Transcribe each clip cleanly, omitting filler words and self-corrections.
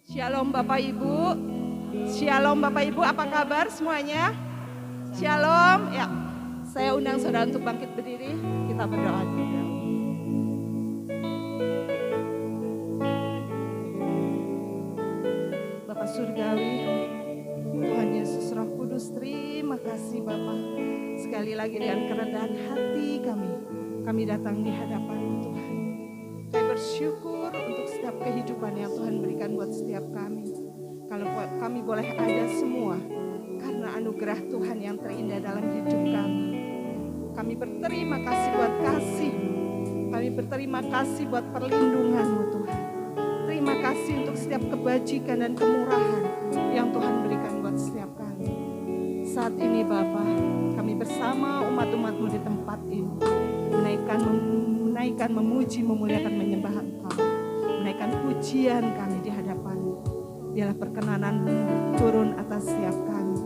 Shalom Bapak Ibu. Shalom Bapak Ibu, apa kabar semuanya? Shalom. Ya, saya undang saudara untuk bangkit berdiri. Kita berdoa juga. Bapak Surgawi, Tuhan Yesus Roh Kudus, terima kasih Bapak. Sekali lagi dengan kerendahan hati kami datang di hadapan-Mu Tuhan. Kami bersyukur untuk setiap kehidupan yang Tuhan berikan buat setiap kami. Kalau kami boleh ada semua karena anugerah Tuhan yang terindah dalam hidup kami. Kami berterima kasih buat kasih. Kami berterima kasih buat perlindungan-Mu Tuhan. Terima kasih untuk setiap kebajikan dan kemurahan yang Tuhan berikan buat setiap kami. Saat ini Bapa, kami bersama umat-umat-Mu di tempat ini menaikkan, memuji, memuliakan, menyembah Engkau. Menaikkan pujian kami di hadapan-Mu. Biarlah perkenanan-Mu turun atas setiap kami,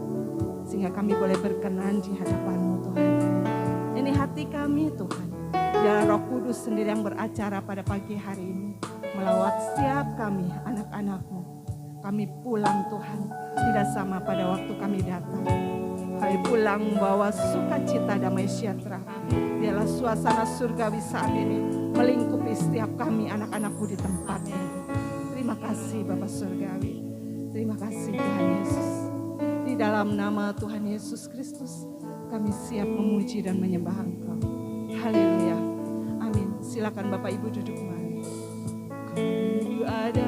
sehingga kami boleh berkenan di hadapan-Mu Tuhan. Ini hati kami Tuhan. Biarlah Roh Kudus sendiri yang beracara pada pagi hari ini, melawat setiap kami, anak-anak-Mu. Kami pulang Tuhan, tidak sama pada waktu kami datang. Kami pulang membawa sukacita, damai sejahtera. Biarlah suasana surgawi saat ini melingkupi setiap kami, anak-anak-Mu di tempat ini. Terima kasih Bapak Surgawi. Terima kasih Tuhan Yesus. Di dalam nama Tuhan Yesus Kristus, kami siap memuji dan menyembah Engkau. Haleluya. Amin. Silakan Bapak Ibu duduk kembali. Ku ada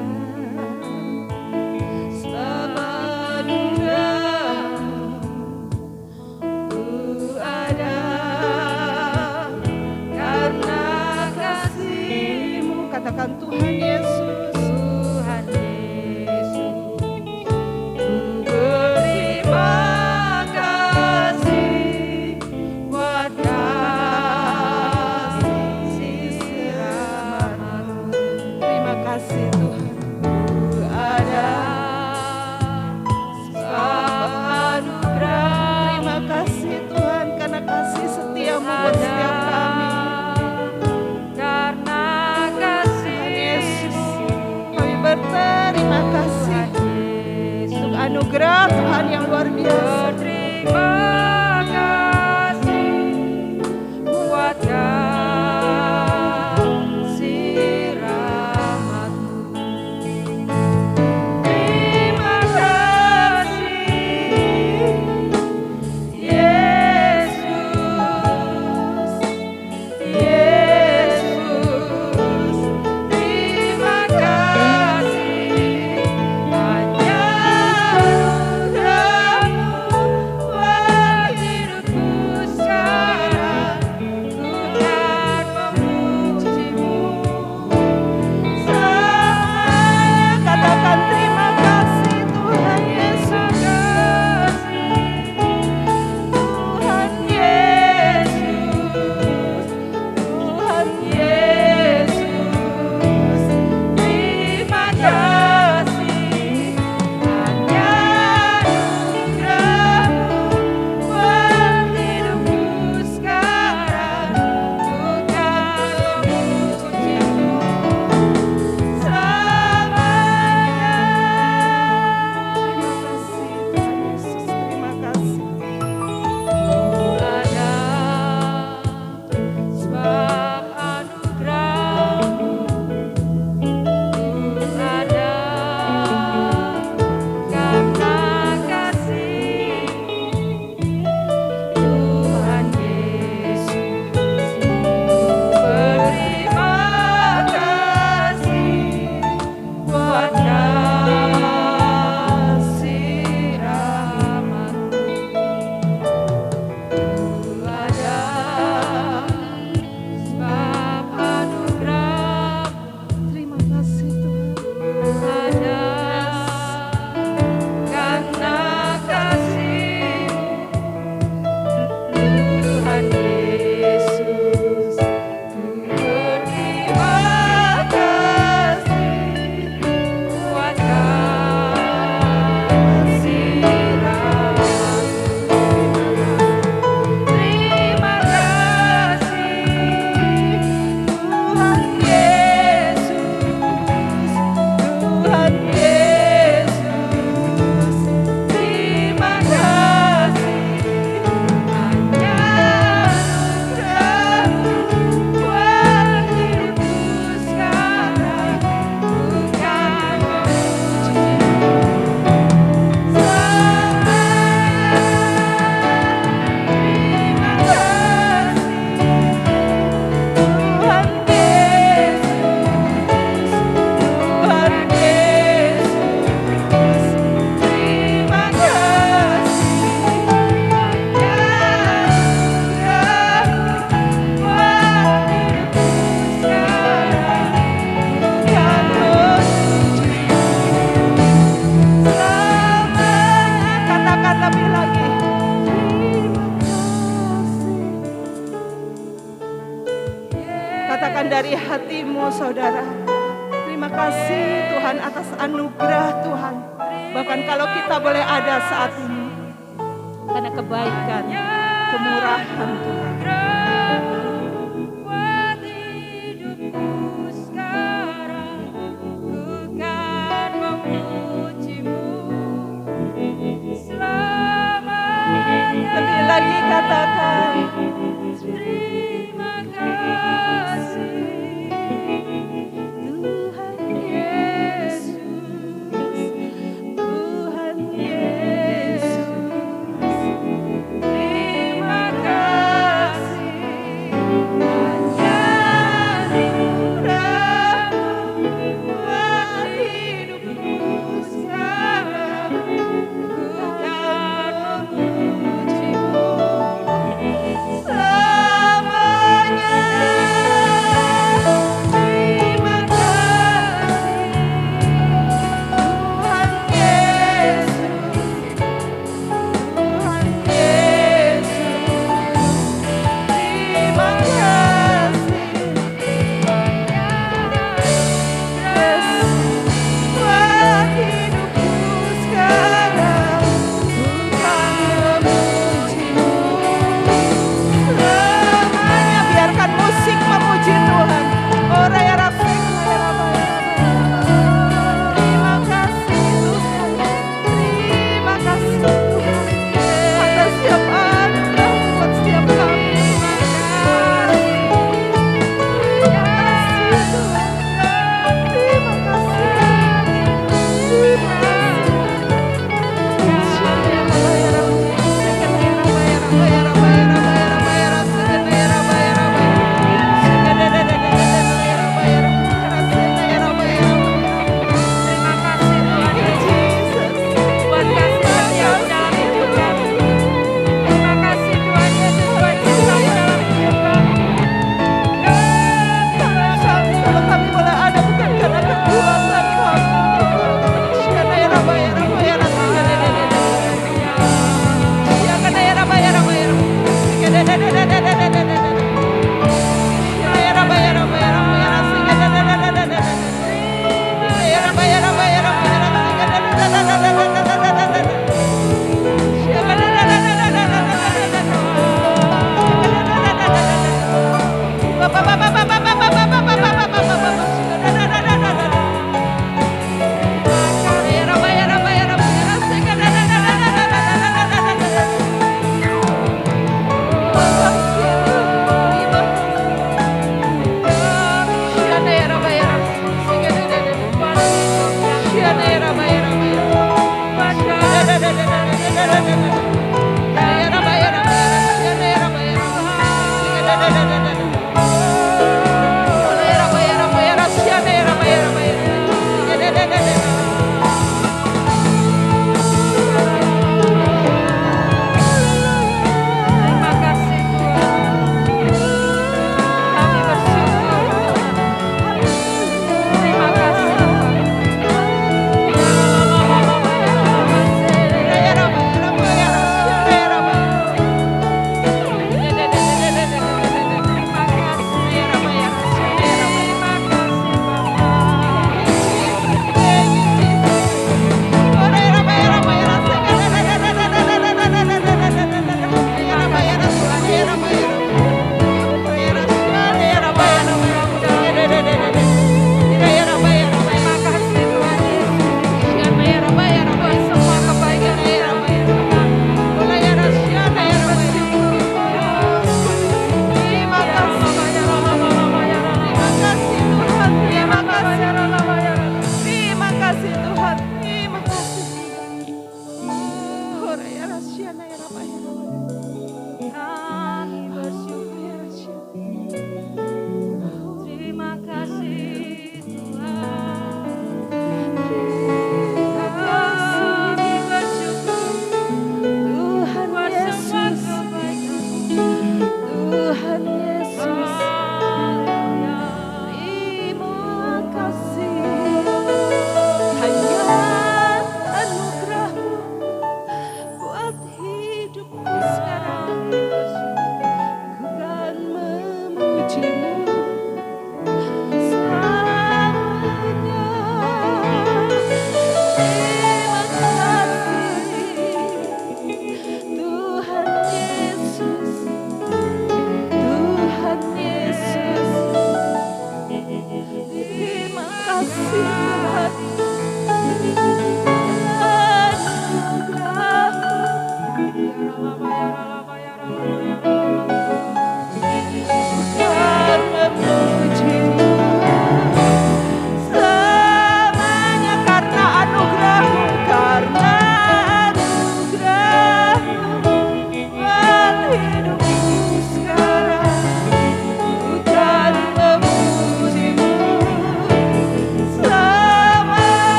katakan Tuhan Yesus, Tuhan Yesus, ku berterima kasih buat kasih setiamu. Terima kasih Tuhan, ku ada sebab anugerah. Terima kasih Tuhan karena kasih setiamu buat setiap kami. katakan dari hatimu saudara. Terima kasih Tuhan atas anugerah Tuhan. Bahkan kalau kita boleh ada saat ini, karena kebaikan, kemurahan Tuhan. Lebih lagi katakan terima kasih Tuhan Yesus, Tuhan Yesus. Terima kasih hanya anugerah-Mu buat hidupku sekarang. Ku kan memuji-Mu selamanya. Terima kasih Tuhan Yesus, Tuhan Yesus. Terima kasih buat hidupku sekarang. Ku kan memuji-Mu selamanya. Biarkan musik memuji Tuhan. Oh, raya rasik, raya raya. Terima kasih Tuhan. Terima kasih Tuhan atas setiap anugerah buat setiap kami. Terima kasih Tuhan. Terima kasih. Terima kalau kami boleh ada bukan karena kekuatan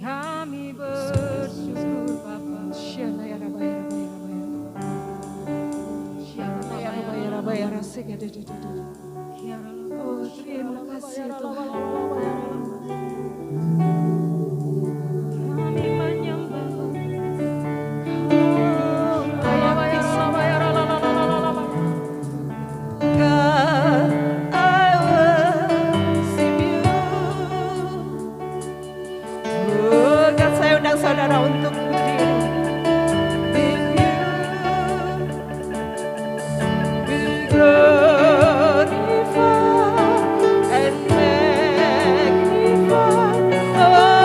Kami bersyukur Bapa. Oh, terima kasih Tuhan. Kami menyembah. God, I worship you. Oh, God, saya undang saudara untuk berdiri. Be glorified and magnified. Oh,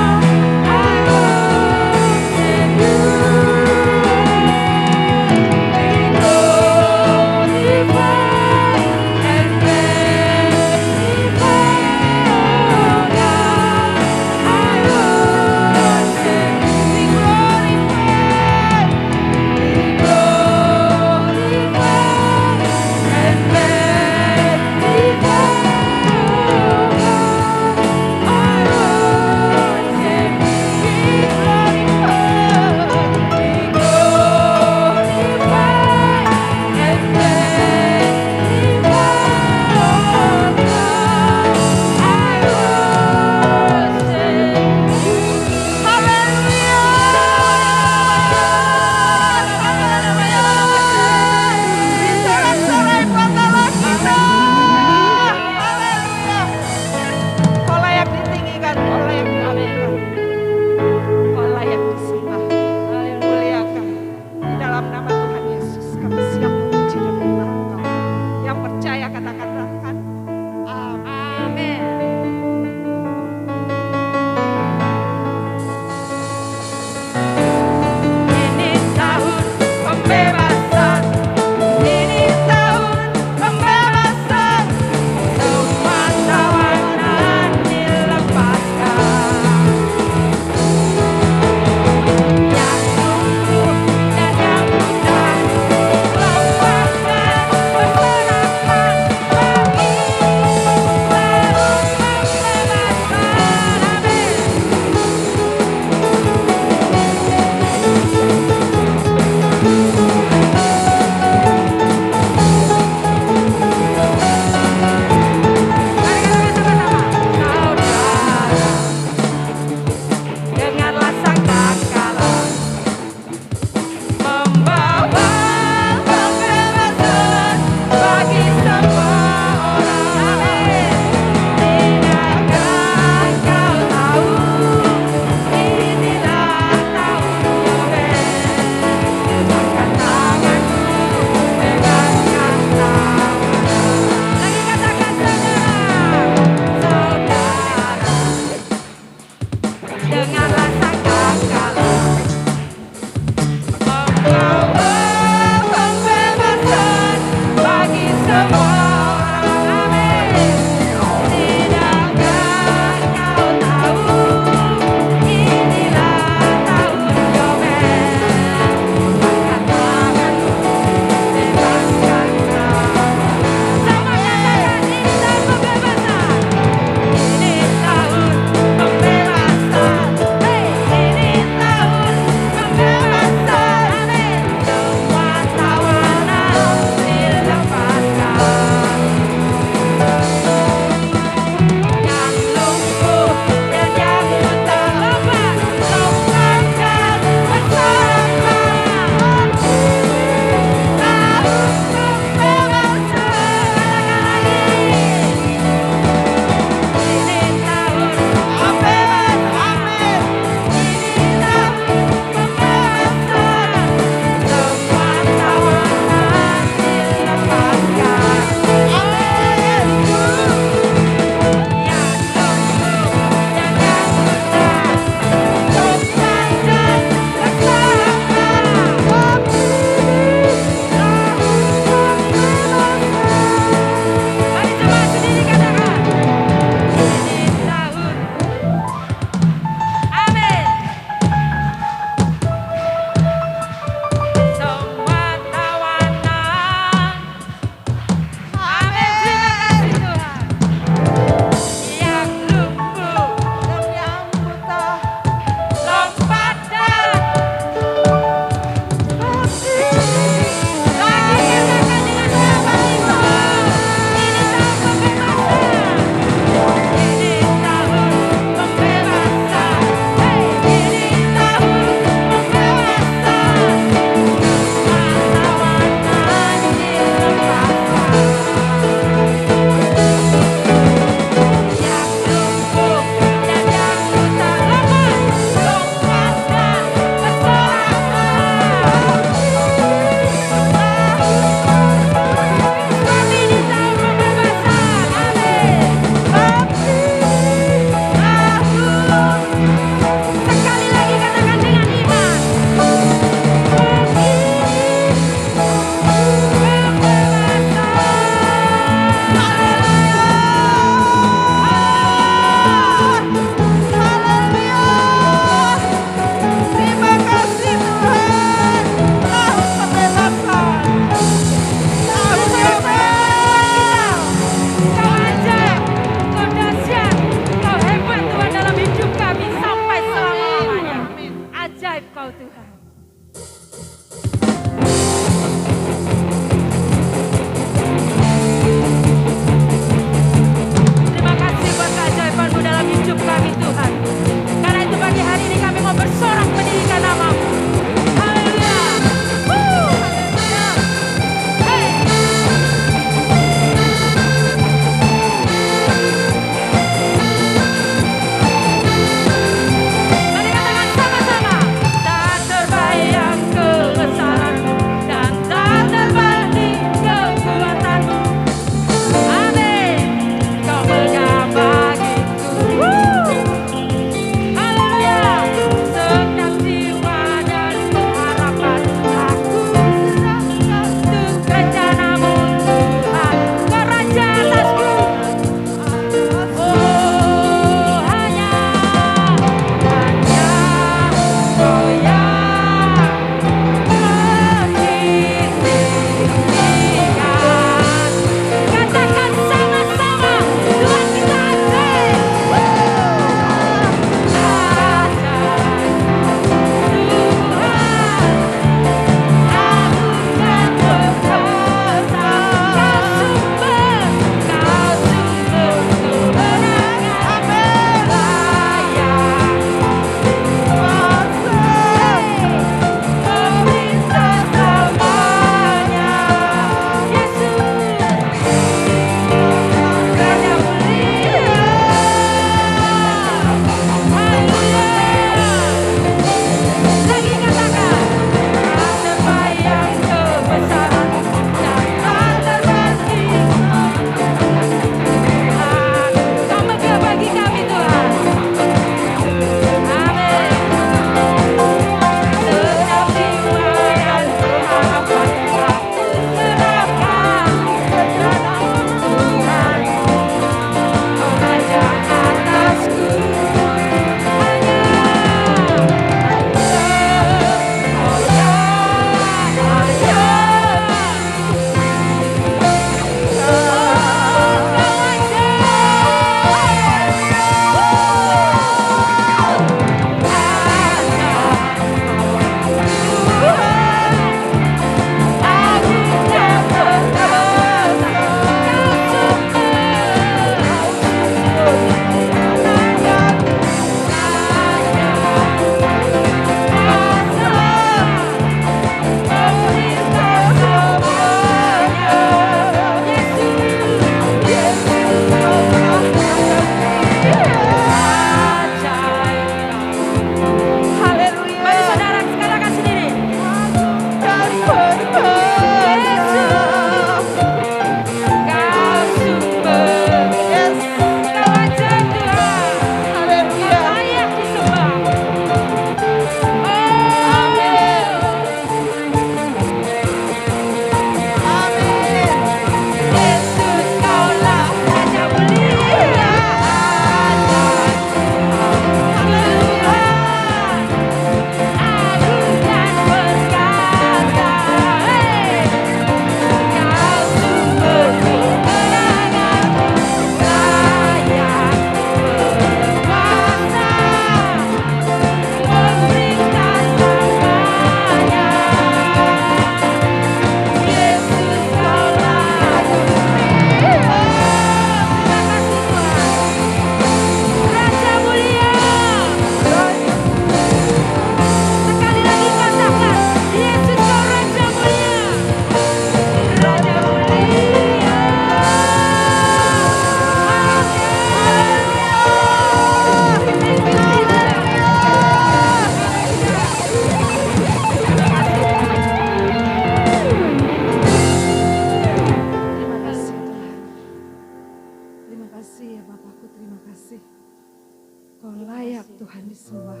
Kau layak Tuhan disembah,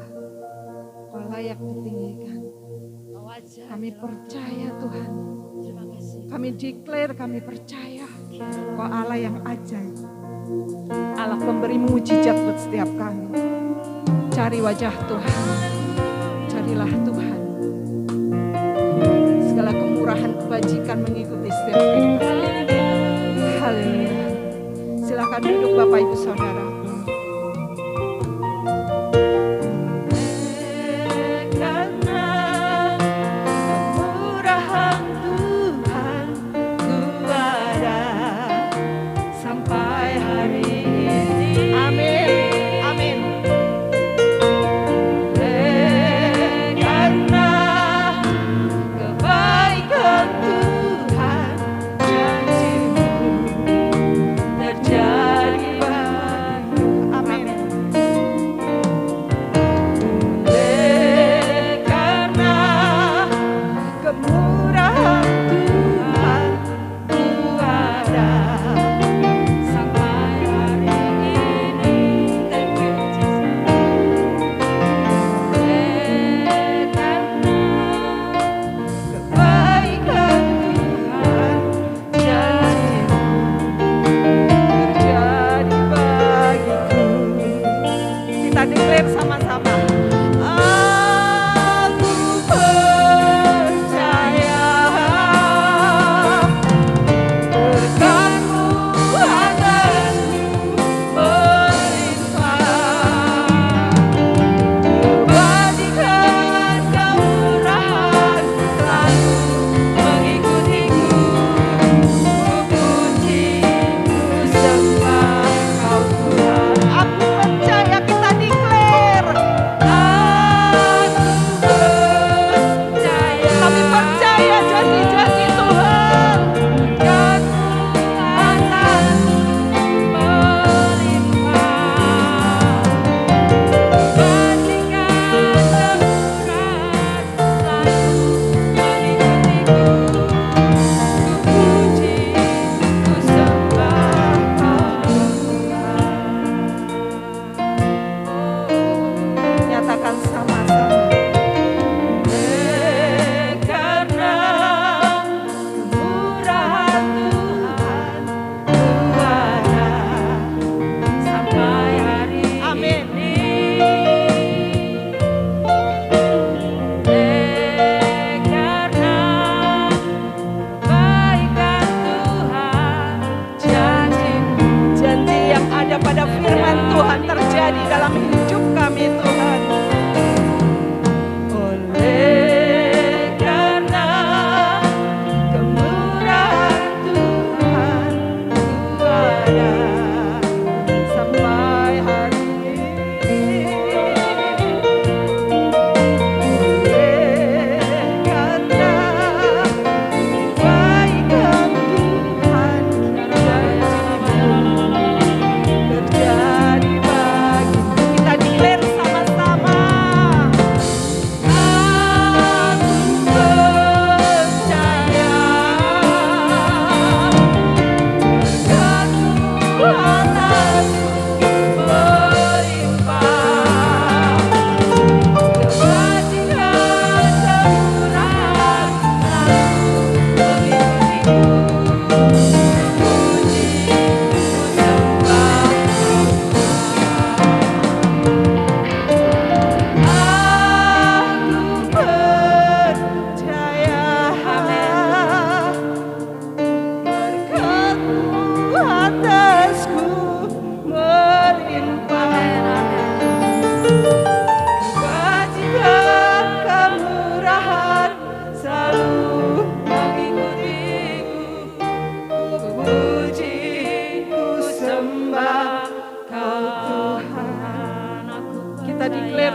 Kau layak ditinggikan. Kami percaya Tuhan, kami declare, kami percaya Kau Allah yang ajaib, Allah pemberi mujizat buat setiap kami. Cari wajah Tuhan, carilah Tuhan. Segala kemurahan kebajikan mengikuti setiap kehidupan. Haleluya. Silakan duduk Bapak Ibu Saudara.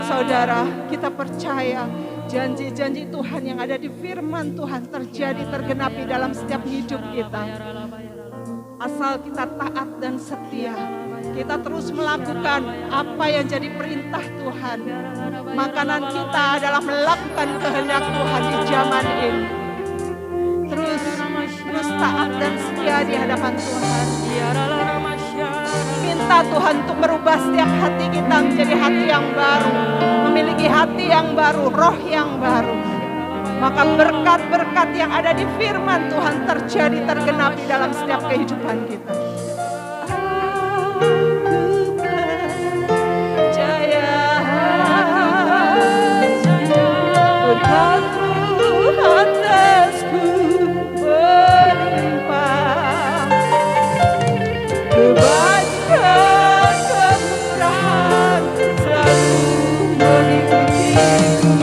Saudara, kita percaya janji-janji Tuhan yang ada di firman Tuhan terjadi, tergenapi dalam setiap hidup kita. Asal kita taat dan setia, kita terus melakukan apa yang jadi perintah Tuhan. Makanan kita adalah melakukan kehendak Tuhan di zaman ini. Terus taat dan setia di hadapan Tuhan. Minta minta Tuhan untuk merubah setiap hati kita menjadi hati yang baru, memiliki hati yang baru, roh yang baru. Maka berkat-berkat yang ada di firman Tuhan terjadi, tergenapi dalam setiap kehidupan kita. Aku percaya berkat-Mu atasku berlimpah, kebajikan kemurahan selalu mengikutiku.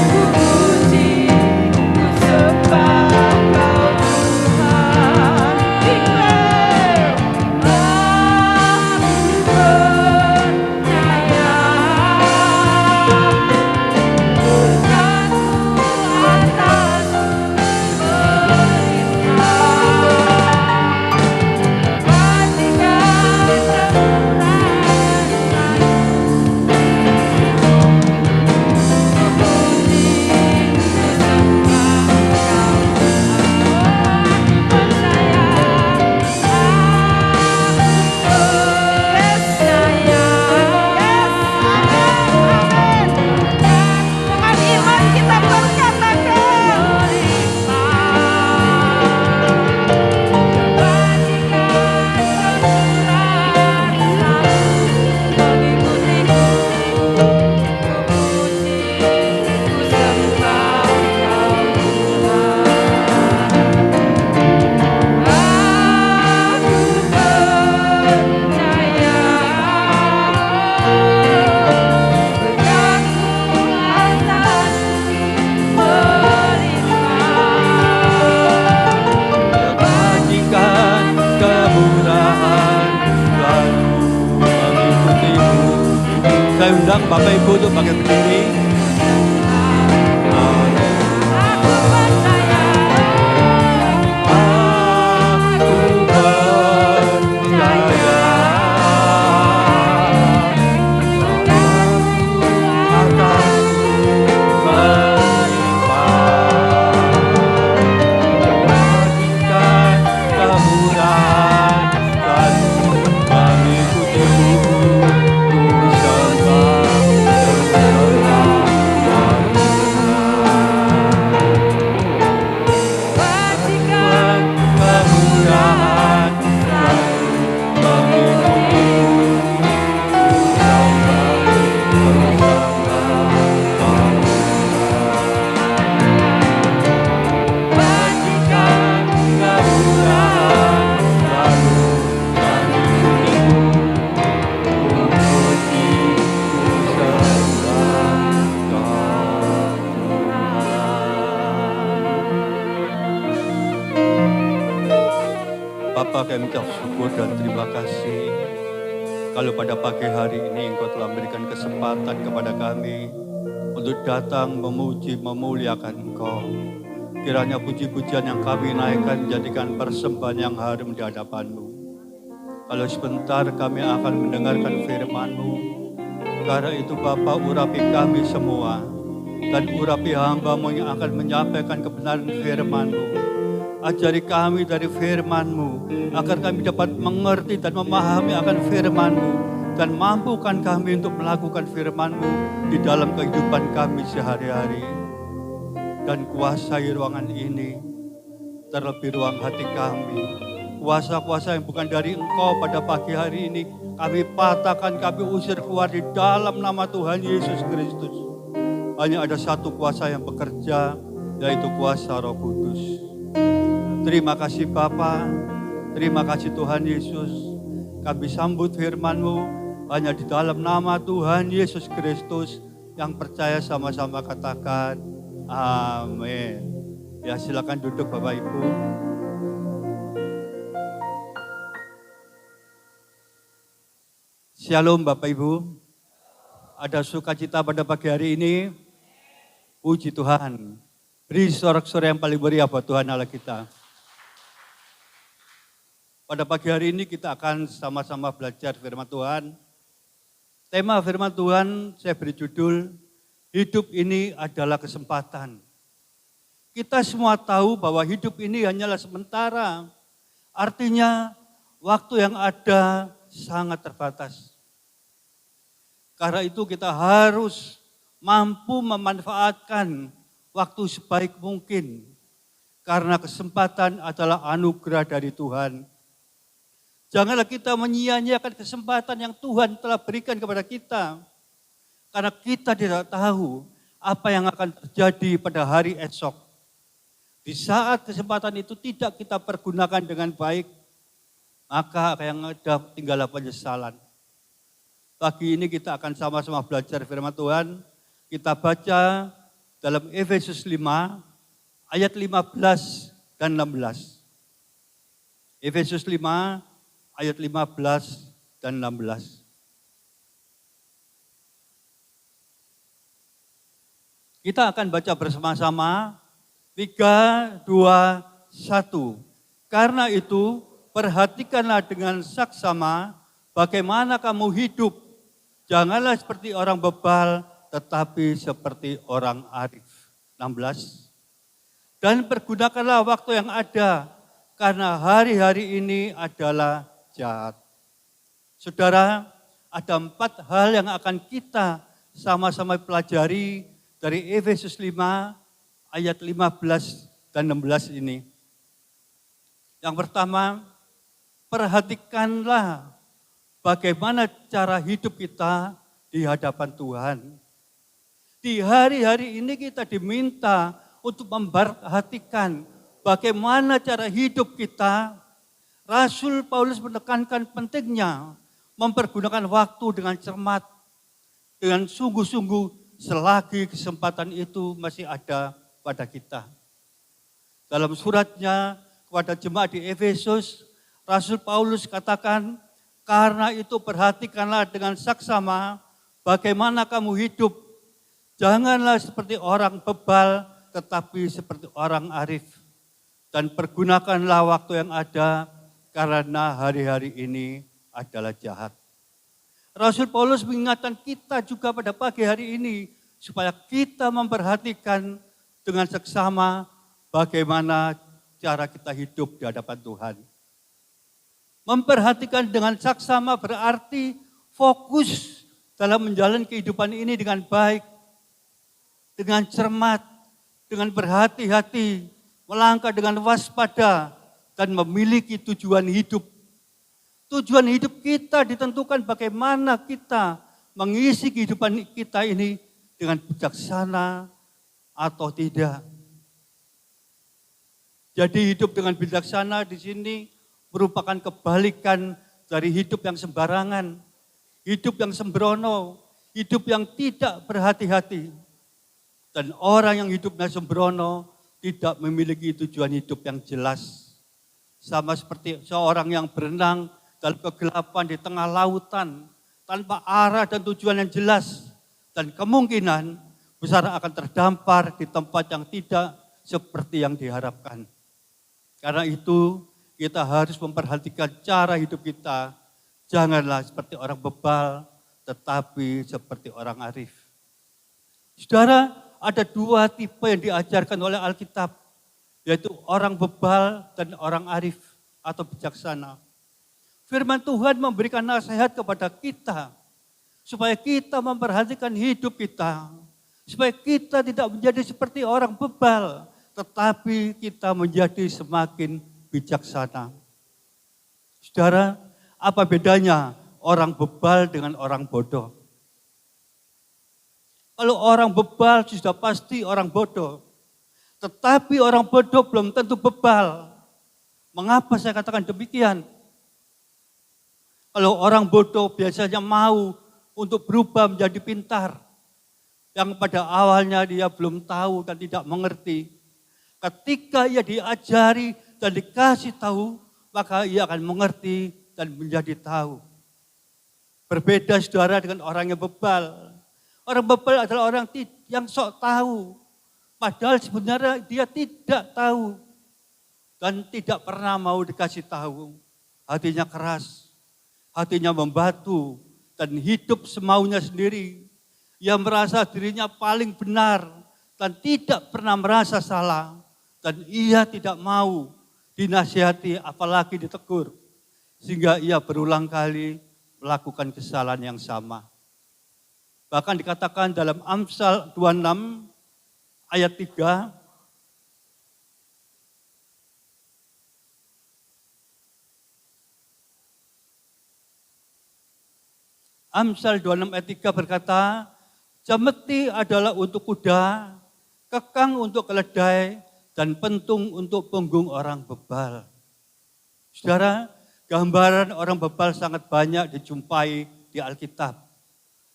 Ku puji, ku sembah Kau Tuhan. Declare, aku percaya berkat-Mu atasku Saya undang Bapak Ibu untuk pakai berdiri. Bapa, kami mengucap syukur dan terima kasih kalau pada pagi hari ini Engkau telah memberikan kesempatan kepada kami untuk datang memuji, memuliakan Engkau. Kiranya puji-pujian yang kami naikkan jadikan persembahan yang harum di hadapan-Mu. Kalau sebentar kami akan mendengarkan firman-Mu, karena itu Bapa, urapi kami semua dan urapi hamba-Mu yang akan menyampaikan kebenaran firman-Mu. Ajari kami dari firman-Mu, agar kami dapat mengerti dan memahami akan firman-Mu, dan mampukan kami untuk melakukan firman-Mu di dalam kehidupan kami sehari-hari. Dan kuasai ruangan ini, terlebih ruang hati kami. Kuasa-kuasa yang bukan dari Engkau pada pagi hari ini, kami patahkan, kami usir keluar di dalam nama Tuhan Yesus Kristus. Hanya ada satu kuasa yang bekerja, yaitu kuasa Roh Kudus. Terima kasih Bapa, terima kasih Tuhan Yesus. Kami sambut firman-Mu hanya di dalam nama Tuhan Yesus Kristus. Yang percaya sama-sama katakan amin. Ya, silakan duduk Bapak Ibu. Shalom Bapak Ibu. Ada sukacita pada pagi hari ini. Puji Tuhan. Beri sorak-sorai yang paling meriah buat Tuhan Allah kita. Pada pagi hari ini kita akan sama-sama belajar firman Tuhan. Tema firman Tuhan saya beri judul, hidup ini adalah kesempatan. Kita semua tahu bahwa hidup ini hanyalah sementara. Artinya waktu yang ada sangat terbatas. Karena itu kita harus mampu memanfaatkan waktu sebaik mungkin. Karena kesempatan adalah anugerah dari Tuhan. Janganlah kita menyia-nyiakan kesempatan yang Tuhan telah berikan kepada kita. Karena kita tidak tahu apa yang akan terjadi pada hari esok. Di saat kesempatan itu tidak kita pergunakan dengan baik, maka yang ada tinggallah penyesalan. Pagi ini kita akan sama-sama belajar firman Tuhan. Kita baca dalam Efesus 5 ayat 15 dan 16. Efesus 5 ayat 15 dan 16. Kita akan baca bersama-sama 3, 2, 1. Karena itu perhatikanlah dengan saksama bagaimana kamu hidup. Janganlah seperti orang bebal tetapi seperti orang arif. 16. Dan pergunakanlah waktu yang ada karena hari-hari ini adalah jahat. Saudara, ada 4 hal yang akan kita sama-sama pelajari dari Efesus 5 ayat 15 dan 16 ini. Yang pertama, perhatikanlah bagaimana cara hidup kita di hadapan Tuhan. Di hari-hari ini kita diminta untuk memperhatikan bagaimana cara hidup kita. Rasul Paulus menekankan pentingnya mempergunakan waktu dengan cermat, dengan sungguh-sungguh selagi kesempatan itu masih ada pada kita. Dalam suratnya kepada jemaat di Efesus, Rasul Paulus katakan, karena itu perhatikanlah dengan saksama bagaimana kamu hidup. Janganlah seperti orang bebal, tetapi seperti orang arif. Dan pergunakanlah waktu yang ada, karena hari-hari ini adalah jahat. Rasul Paulus mengingatkan kita juga pada pagi hari ini, supaya kita memperhatikan dengan seksama bagaimana cara kita hidup di hadapan Tuhan. Memperhatikan dengan saksama berarti fokus dalam menjalani kehidupan ini dengan baik, dengan cermat, dengan berhati-hati, melangkah dengan waspada, dan memiliki tujuan hidup. Tujuan hidup kita ditentukan bagaimana kita mengisi kehidupan kita ini dengan bijaksana atau tidak. Jadi hidup dengan bijaksana di sini merupakan kebalikan dari hidup yang sembarangan, hidup yang sembrono, hidup yang tidak berhati-hati. Dan orang yang hidupnya sembrono tidak memiliki tujuan hidup yang jelas. Sama seperti seorang yang berenang dalam kegelapan di tengah lautan, tanpa arah dan tujuan yang jelas. Dan kemungkinan besar akan terdampar di tempat yang tidak seperti yang diharapkan. Karena itu kita harus memperhatikan cara hidup kita. Janganlah seperti orang bebal, tetapi seperti orang arif. Saudara, ada 2 tipe yang diajarkan oleh Alkitab, yaitu orang bebal dan orang arif atau bijaksana. Firman Tuhan memberikan nasihat kepada kita, supaya kita memperhatikan hidup kita, supaya kita tidak menjadi seperti orang bebal, tetapi kita menjadi semakin bijaksana. Saudara, apa bedanya orang bebal dengan orang bodoh? Kalau orang bebal sudah pasti orang bodoh, tetapi orang bodoh belum tentu bebal. Mengapa saya katakan demikian? Kalau orang bodoh biasanya mau untuk berubah menjadi pintar, yang pada awalnya dia belum tahu dan tidak mengerti. Ketika ia diajari dan dikasih tahu, maka ia akan mengerti dan menjadi tahu. Berbeda saudara dengan orang yang bebal. Orang bebal adalah orang yang sok tahu, padahal sebenarnya dia tidak tahu dan tidak pernah mau dikasih tahu. Hatinya keras, hatinya membatu, dan hidup semaunya sendiri. Ia merasa dirinya paling benar dan tidak pernah merasa salah. Dan ia tidak mau dinasihati apalagi ditegur. sehingga ia berulang kali melakukan kesalahan yang sama. Bahkan dikatakan dalam Amsal 26 ayat 3, Amsal 26 ayat 3 berkata, cemeti adalah untuk kuda, kekang untuk keledai, dan pentung untuk punggung orang bebal. Saudara, gambaran orang bebal sangat banyak dijumpai di Alkitab.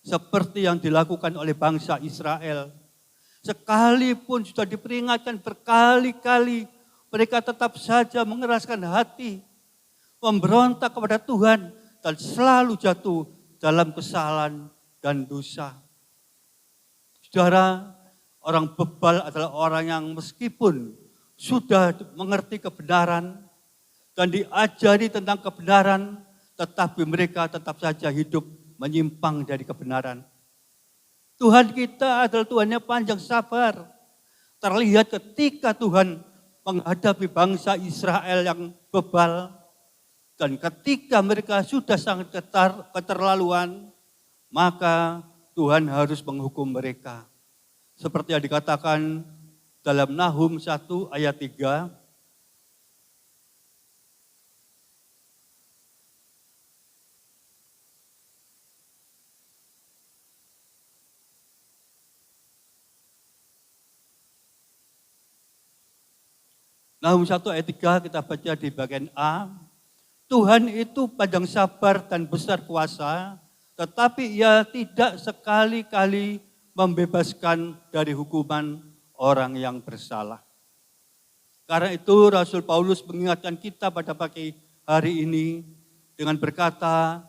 Seperti yang dilakukan oleh bangsa Israel. Sekalipun sudah diperingatkan berkali-kali, mereka tetap saja mengeraskan hati, memberontak kepada Tuhan, dan selalu jatuh dalam kesalahan dan dosa. Saudara, orang bebal adalah orang yang meskipun sudah mengerti kebenaran dan diajari tentang kebenaran, tetapi mereka tetap saja hidup menyimpang dari kebenaran. Tuhan kita adalah Tuhan yang panjang sabar. Terlihat ketika Tuhan menghadapi bangsa Israel yang bebal, dan ketika mereka sudah sangat keterlaluan, maka Tuhan harus menghukum mereka. Seperti yang dikatakan dalam Nahum 1 ayat 3. Nahum 1 ayat 3 kita baca di bagian A. Tuhan itu panjang sabar dan besar kuasa, tetapi ia tidak sekali-kali membebaskan dari hukuman orang yang bersalah. Karena itu Rasul Paulus mengingatkan kita pada pagi hari ini dengan berkata,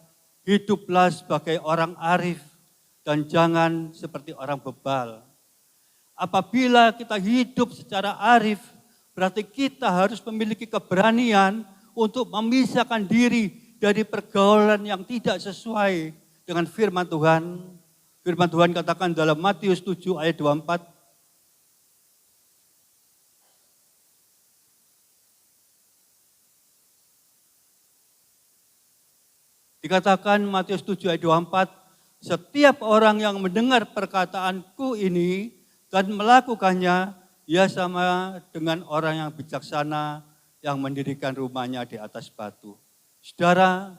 hiduplah sebagai orang arif dan jangan seperti orang bebal. Apabila kita hidup secara arif, berarti kita harus memiliki keberanian untuk memisahkan diri dari pergaulan yang tidak sesuai dengan firman Tuhan. Firman Tuhan katakan dalam Matius 7 ayat 24. Dikatakan Matius 7 ayat 24, setiap orang yang mendengar perkataanku ini dan melakukannya, ia sama dengan orang yang bijaksana yang mendirikan rumahnya di atas batu. Saudara,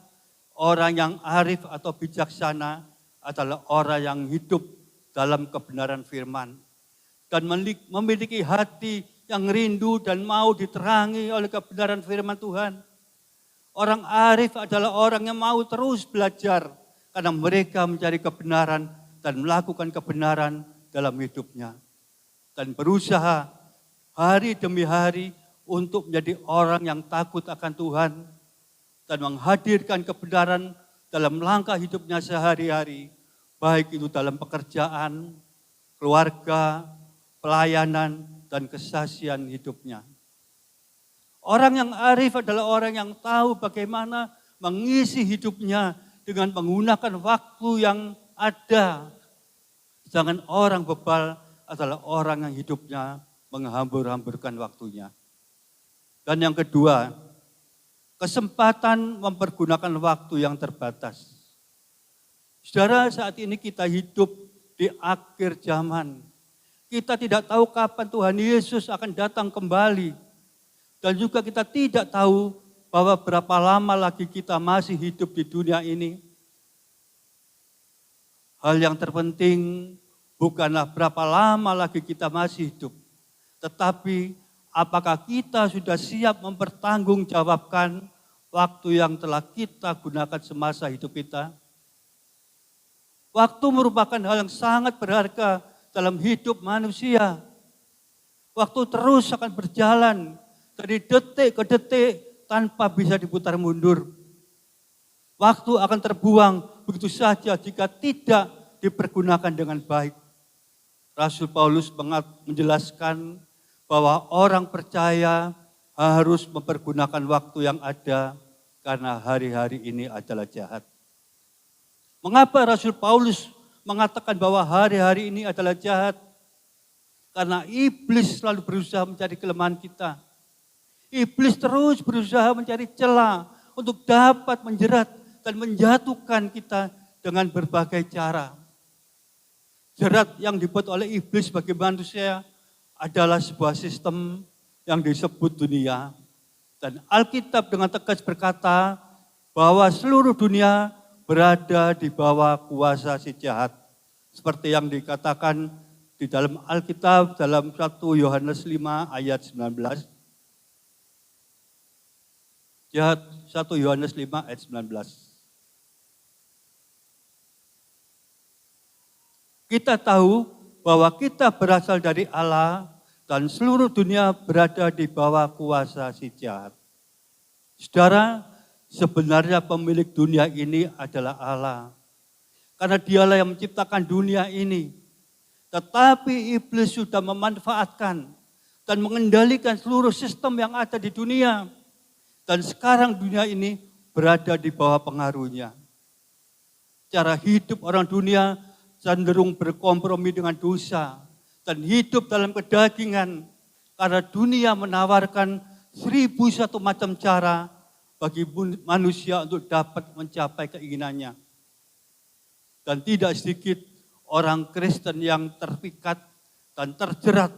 orang yang arif atau bijaksana adalah orang yang hidup dalam kebenaran firman dan memiliki hati yang rindu dan mau diterangi oleh kebenaran firman Tuhan. Orang arif adalah orang yang mau terus belajar karena mereka mencari kebenaran dan melakukan kebenaran dalam hidupnya. Dan berusaha hari demi hari untuk menjadi orang yang takut akan Tuhan dan menghadirkan kebenaran dalam langkah hidupnya sehari-hari, baik itu dalam pekerjaan, keluarga, pelayanan, dan kesaksian hidupnya. Orang yang arif adalah orang yang tahu bagaimana mengisi hidupnya dengan menggunakan waktu yang ada. Sedangkan orang bebal adalah orang yang hidupnya menghambur-hamburkan waktunya. Dan yang kedua, kesempatan mempergunakan waktu yang terbatas. Saudara, saat ini kita hidup di akhir zaman. Kita tidak tahu kapan Tuhan Yesus akan datang kembali. Dan juga kita tidak tahu bahwa berapa lama lagi kita masih hidup di dunia ini. Hal yang terpenting bukanlah berapa lama lagi kita masih hidup, tetapi apakah kita sudah siap mempertanggungjawabkan waktu yang telah kita gunakan semasa hidup kita? Waktu merupakan hal yang sangat berharga dalam hidup manusia. Waktu terus akan berjalan dari detik ke detik tanpa bisa diputar mundur. Waktu akan terbuang begitu saja jika tidak dipergunakan dengan baik. Rasul Paulus menjelaskan bahwa orang percaya harus mempergunakan waktu yang ada karena hari-hari ini adalah jahat. Mengapa Rasul Paulus mengatakan bahwa hari-hari ini adalah jahat? Karena iblis selalu berusaha mencari kelemahan kita. Iblis terus berusaha mencari celah untuk dapat menjerat dan menjatuhkan kita dengan berbagai cara. Jerat yang dibuat oleh iblis bagi manusia adalah sebuah sistem yang disebut dunia. Dan Alkitab dengan tegas berkata bahwa seluruh dunia berada di bawah kuasa si jahat. Seperti yang dikatakan di dalam Alkitab dalam 1 Yohanes 5 ayat 19. Jahat 1 Yohanes 5 ayat 19. Kita tahu bahwa kita berasal dari Allah dan seluruh dunia berada di bawah kuasa si jahat. Saudara, sebenarnya pemilik dunia ini adalah Allah. Karena dialah yang menciptakan dunia ini. Tetapi iblis sudah memanfaatkan dan mengendalikan seluruh sistem yang ada di dunia. Dan sekarang dunia ini berada di bawah pengaruhnya. Cara hidup orang dunia cenderung berkompromi dengan dosa dan hidup dalam kedagingan karena dunia menawarkan 1001 macam cara bagi manusia untuk dapat mencapai keinginannya. Dan tidak sedikit orang Kristen yang terpikat dan terjerat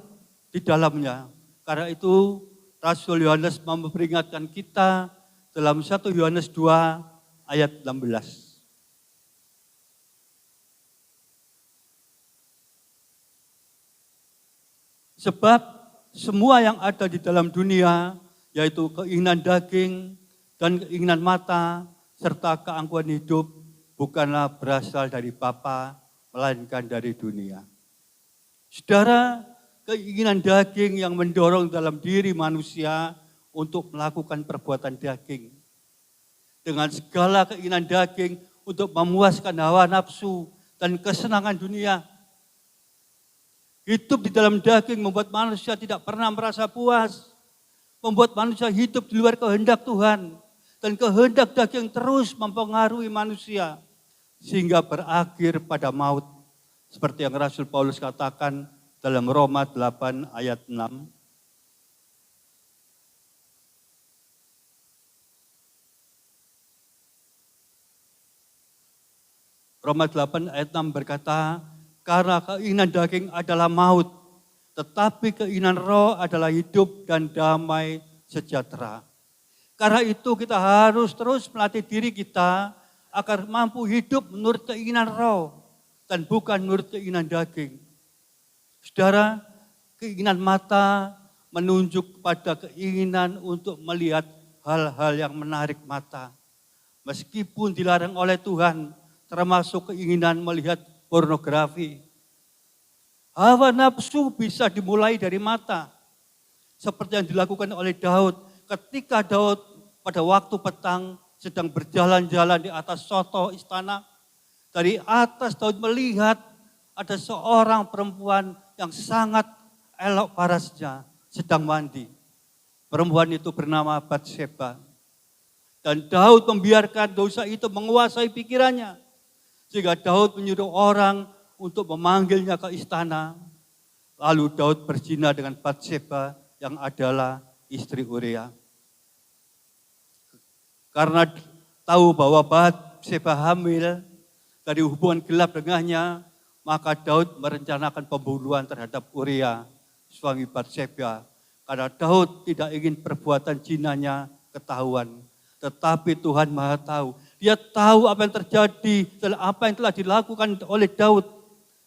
di dalamnya. Karena itu Rasul Yohanes memperingatkan kita dalam 1 Yohanes 2 ayat 16. Sebab semua yang ada di dalam dunia, yaitu keinginan daging dan keinginan mata, serta keangkuhan hidup, bukanlah berasal dari Bapa, melainkan dari dunia. Saudara, keinginan daging yang mendorong dalam diri manusia untuk melakukan perbuatan daging. Dengan segala keinginan daging untuk memuaskan hawa nafsu dan kesenangan dunia. Hidup di dalam daging membuat manusia tidak pernah merasa puas. Membuat manusia hidup di luar kehendak Tuhan. Dan kehendak daging terus mempengaruhi manusia. Sehingga berakhir pada maut. Seperti yang Rasul Paulus katakan dalam Roma 8 ayat 6. Roma 8 ayat 6 berkata, karena keinginan daging adalah maut, tetapi keinginan roh adalah hidup dan damai sejahtera. Karena itu kita harus terus melatih diri kita agar mampu hidup menurut keinginan roh dan bukan menurut keinginan daging. Saudara, keinginan mata menunjuk pada keinginan untuk melihat hal-hal yang menarik mata. Meskipun dilarang oleh Tuhan, termasuk keinginan melihat pornografi. Hawa nafsu bisa dimulai dari mata. Seperti yang dilakukan oleh Daud. Ketika Daud pada waktu petang sedang berjalan-jalan di atas soto istana. Dari atas Daud melihat ada seorang perempuan yang sangat elok parasnya sedang mandi. Perempuan itu bernama Batseba. Dan Daud membiarkan dosa itu menguasai pikirannya. Sehingga Daud menyuruh orang untuk memanggilnya ke istana. Lalu Daud berzina dengan Batseba yang adalah istri Uria. Karena tahu bahwa Batseba hamil dari hubungan gelap dengannya, maka Daud merencanakan pembunuhan terhadap Uria, suami Batseba. Karena Daud tidak ingin perbuatan zinanya ketahuan. Tetapi Tuhan Maha tahu. Dia tahu apa yang terjadi dan apa yang telah dilakukan oleh Daud.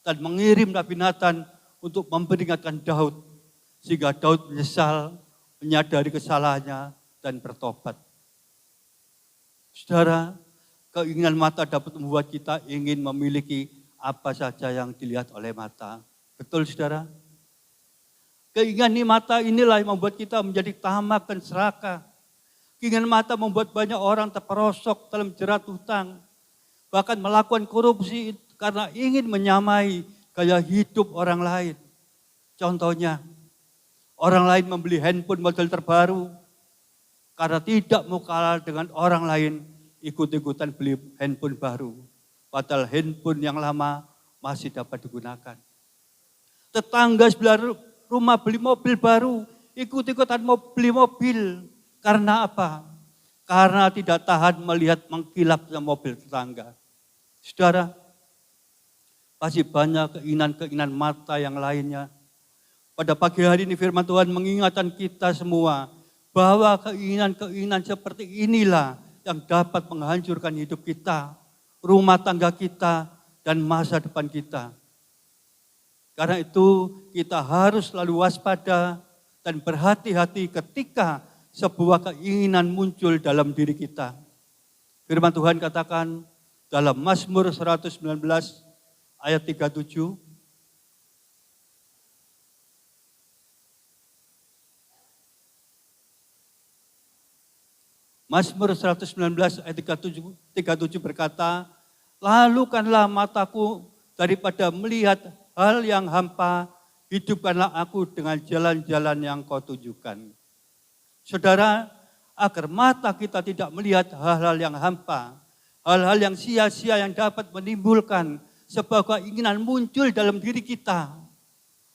Dan mengirim Nabi Nathan untuk memperingatkan Daud. Sehingga Daud menyesal, menyadari kesalahannya dan bertobat. Saudara, keinginan mata dapat membuat kita ingin memiliki apa saja yang dilihat oleh mata. Betul saudara? Keinginan mata inilah yang membuat kita menjadi tamak dan serakah. Keinginan mata membuat banyak orang terperosok dalam jerat hutang. Bahkan melakukan korupsi karena ingin menyamai gaya hidup orang lain. Contohnya, orang lain membeli handphone model terbaru. Karena tidak mau kalah dengan orang lain, ikut-ikutan beli handphone baru. Padahal handphone yang lama masih dapat digunakan. Tetangga sebelah rumah beli mobil baru, ikut-ikutan mau beli mobil. Karena apa? karena tidak tahan melihat mengkilapnya mobil tetangga. Saudara, pasti banyak keinginan-keinginan mata yang lainnya. Pada pagi hari ini firman Tuhan mengingatkan kita semua bahwa keinginan-keinginan seperti inilah yang dapat menghancurkan hidup kita, rumah tangga kita, dan masa depan kita. Karena itu kita harus selalu waspada dan berhati-hati ketika sebuah keinginan muncul dalam diri kita. Firman Tuhan katakan dalam Mazmur 119 ayat 37. Mazmur 119 ayat 37 berkata, "Lalukanlah mataku daripada melihat hal yang hampa, hidupkanlah aku dengan jalan-jalan yang kau tunjukkan." Saudara, agar mata kita tidak melihat hal-hal yang hampa, hal-hal yang sia-sia yang dapat menimbulkan sebuah keinginan muncul dalam diri kita.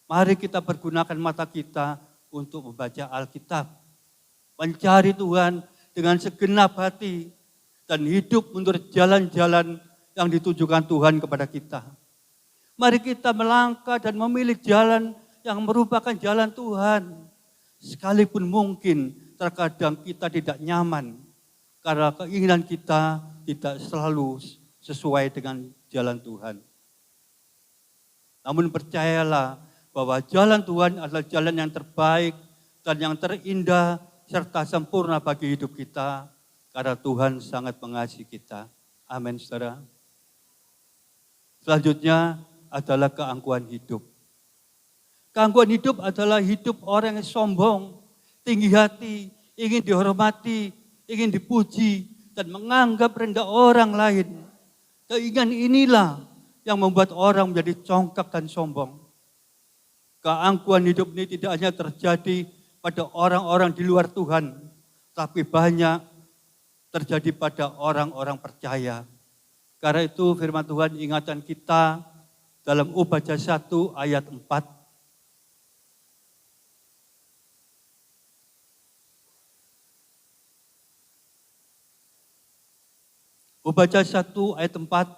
Mari kita pergunakan mata kita untuk membaca Alkitab, mencari Tuhan dengan segenap hati, dan hidup menurut jalan-jalan yang ditujukan Tuhan kepada kita. Mari kita melangkah dan memilih jalan yang merupakan jalan Tuhan. Sekalipun mungkin terkadang kita tidak nyaman, karena keinginan kita tidak selalu sesuai dengan jalan Tuhan. Namun percayalah bahwa jalan Tuhan adalah jalan yang terbaik dan yang terindah serta sempurna bagi hidup kita, karena Tuhan sangat mengasihi kita. Amin, saudara. Selanjutnya adalah keangkuhan hidup. Keangkuhan hidup adalah hidup orang yang sombong, tinggi hati, ingin dihormati, ingin dipuji, dan menganggap rendah orang lain. Keinginan inilah yang membuat orang menjadi congkak dan sombong. Keangkuhan hidup ini tidak hanya terjadi pada orang-orang di luar Tuhan, tapi banyak terjadi pada orang-orang percaya. Karena itu firman Tuhan ingatkan kita dalam Ubaca 1 ayat 4. Ubaca 1 ayat 4.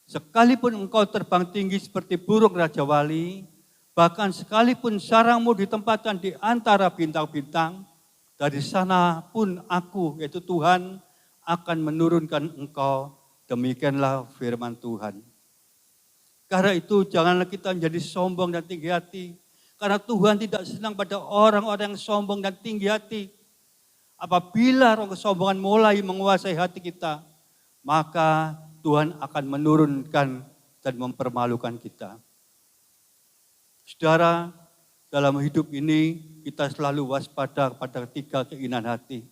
Sekalipun engkau terbang tinggi seperti burung Raja Wali, bahkan sekalipun sarangmu ditempatkan di antara bintang-bintang, dari sana pun aku, yaitu Tuhan, akan menurunkan engkau. Demikianlah firman Tuhan. Karena itu janganlah kita menjadi sombong dan tinggi hati. Karena Tuhan tidak senang pada orang-orang yang sombong dan tinggi hati. Apabila roh kesombongan mulai menguasai hati kita, maka Tuhan akan menurunkan dan mempermalukan kita. Saudara, dalam hidup ini kita selalu waspada pada 3 keinginan hati.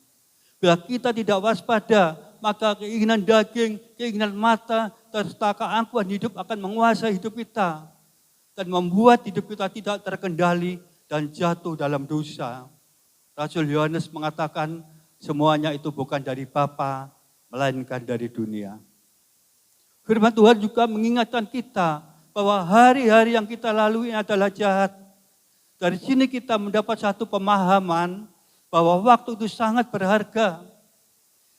Bila kita tidak waspada, maka keinginan daging, keinginan mata, serta keangkuhan hidup akan menguasai hidup kita. Dan membuat hidup kita tidak terkendali dan jatuh dalam dosa. Rasul Yohanes mengatakan semuanya itu bukan dari Bapa, melainkan dari dunia. Firman Tuhan juga mengingatkan kita bahwa hari-hari yang kita lalui adalah jahat. Dari sini kita mendapat satu pemahaman bahwa waktu itu sangat berharga.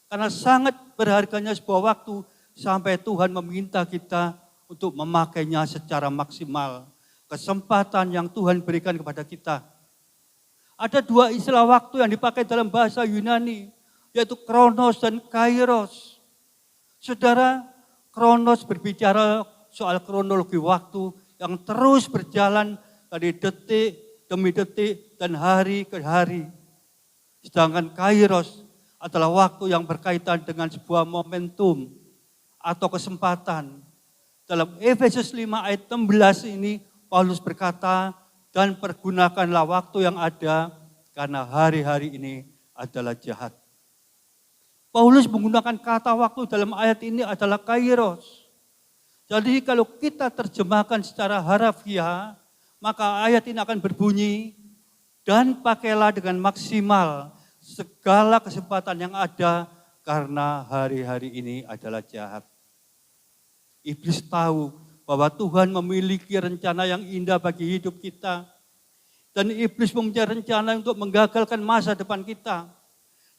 Karena sangat berharganya sebuah waktu sampai Tuhan meminta kita untuk memakainya secara maksimal. Kesempatan yang Tuhan berikan kepada kita. Ada 2 istilah waktu yang dipakai dalam bahasa Yunani, yaitu kronos dan kairos. Saudara, kronos berbicara soal kronologi waktu yang terus berjalan dari detik demi detik dan hari ke hari. Sedangkan kairos adalah waktu yang berkaitan dengan sebuah momentum atau kesempatan. Dalam Efesus 5 ayat 16 ini Paulus berkata, dan pergunakanlah waktu yang ada karena hari-hari ini adalah jahat. Paulus menggunakan kata waktu dalam ayat ini adalah kairos. Jadi kalau kita terjemahkan secara harafiah, maka ayat ini akan berbunyi, dan pakailah dengan maksimal segala kesempatan yang ada karena hari-hari ini adalah jahat. Iblis tahu bahwa Tuhan memiliki rencana yang indah bagi hidup kita. Dan iblis mempunyai rencana untuk menggagalkan masa depan kita.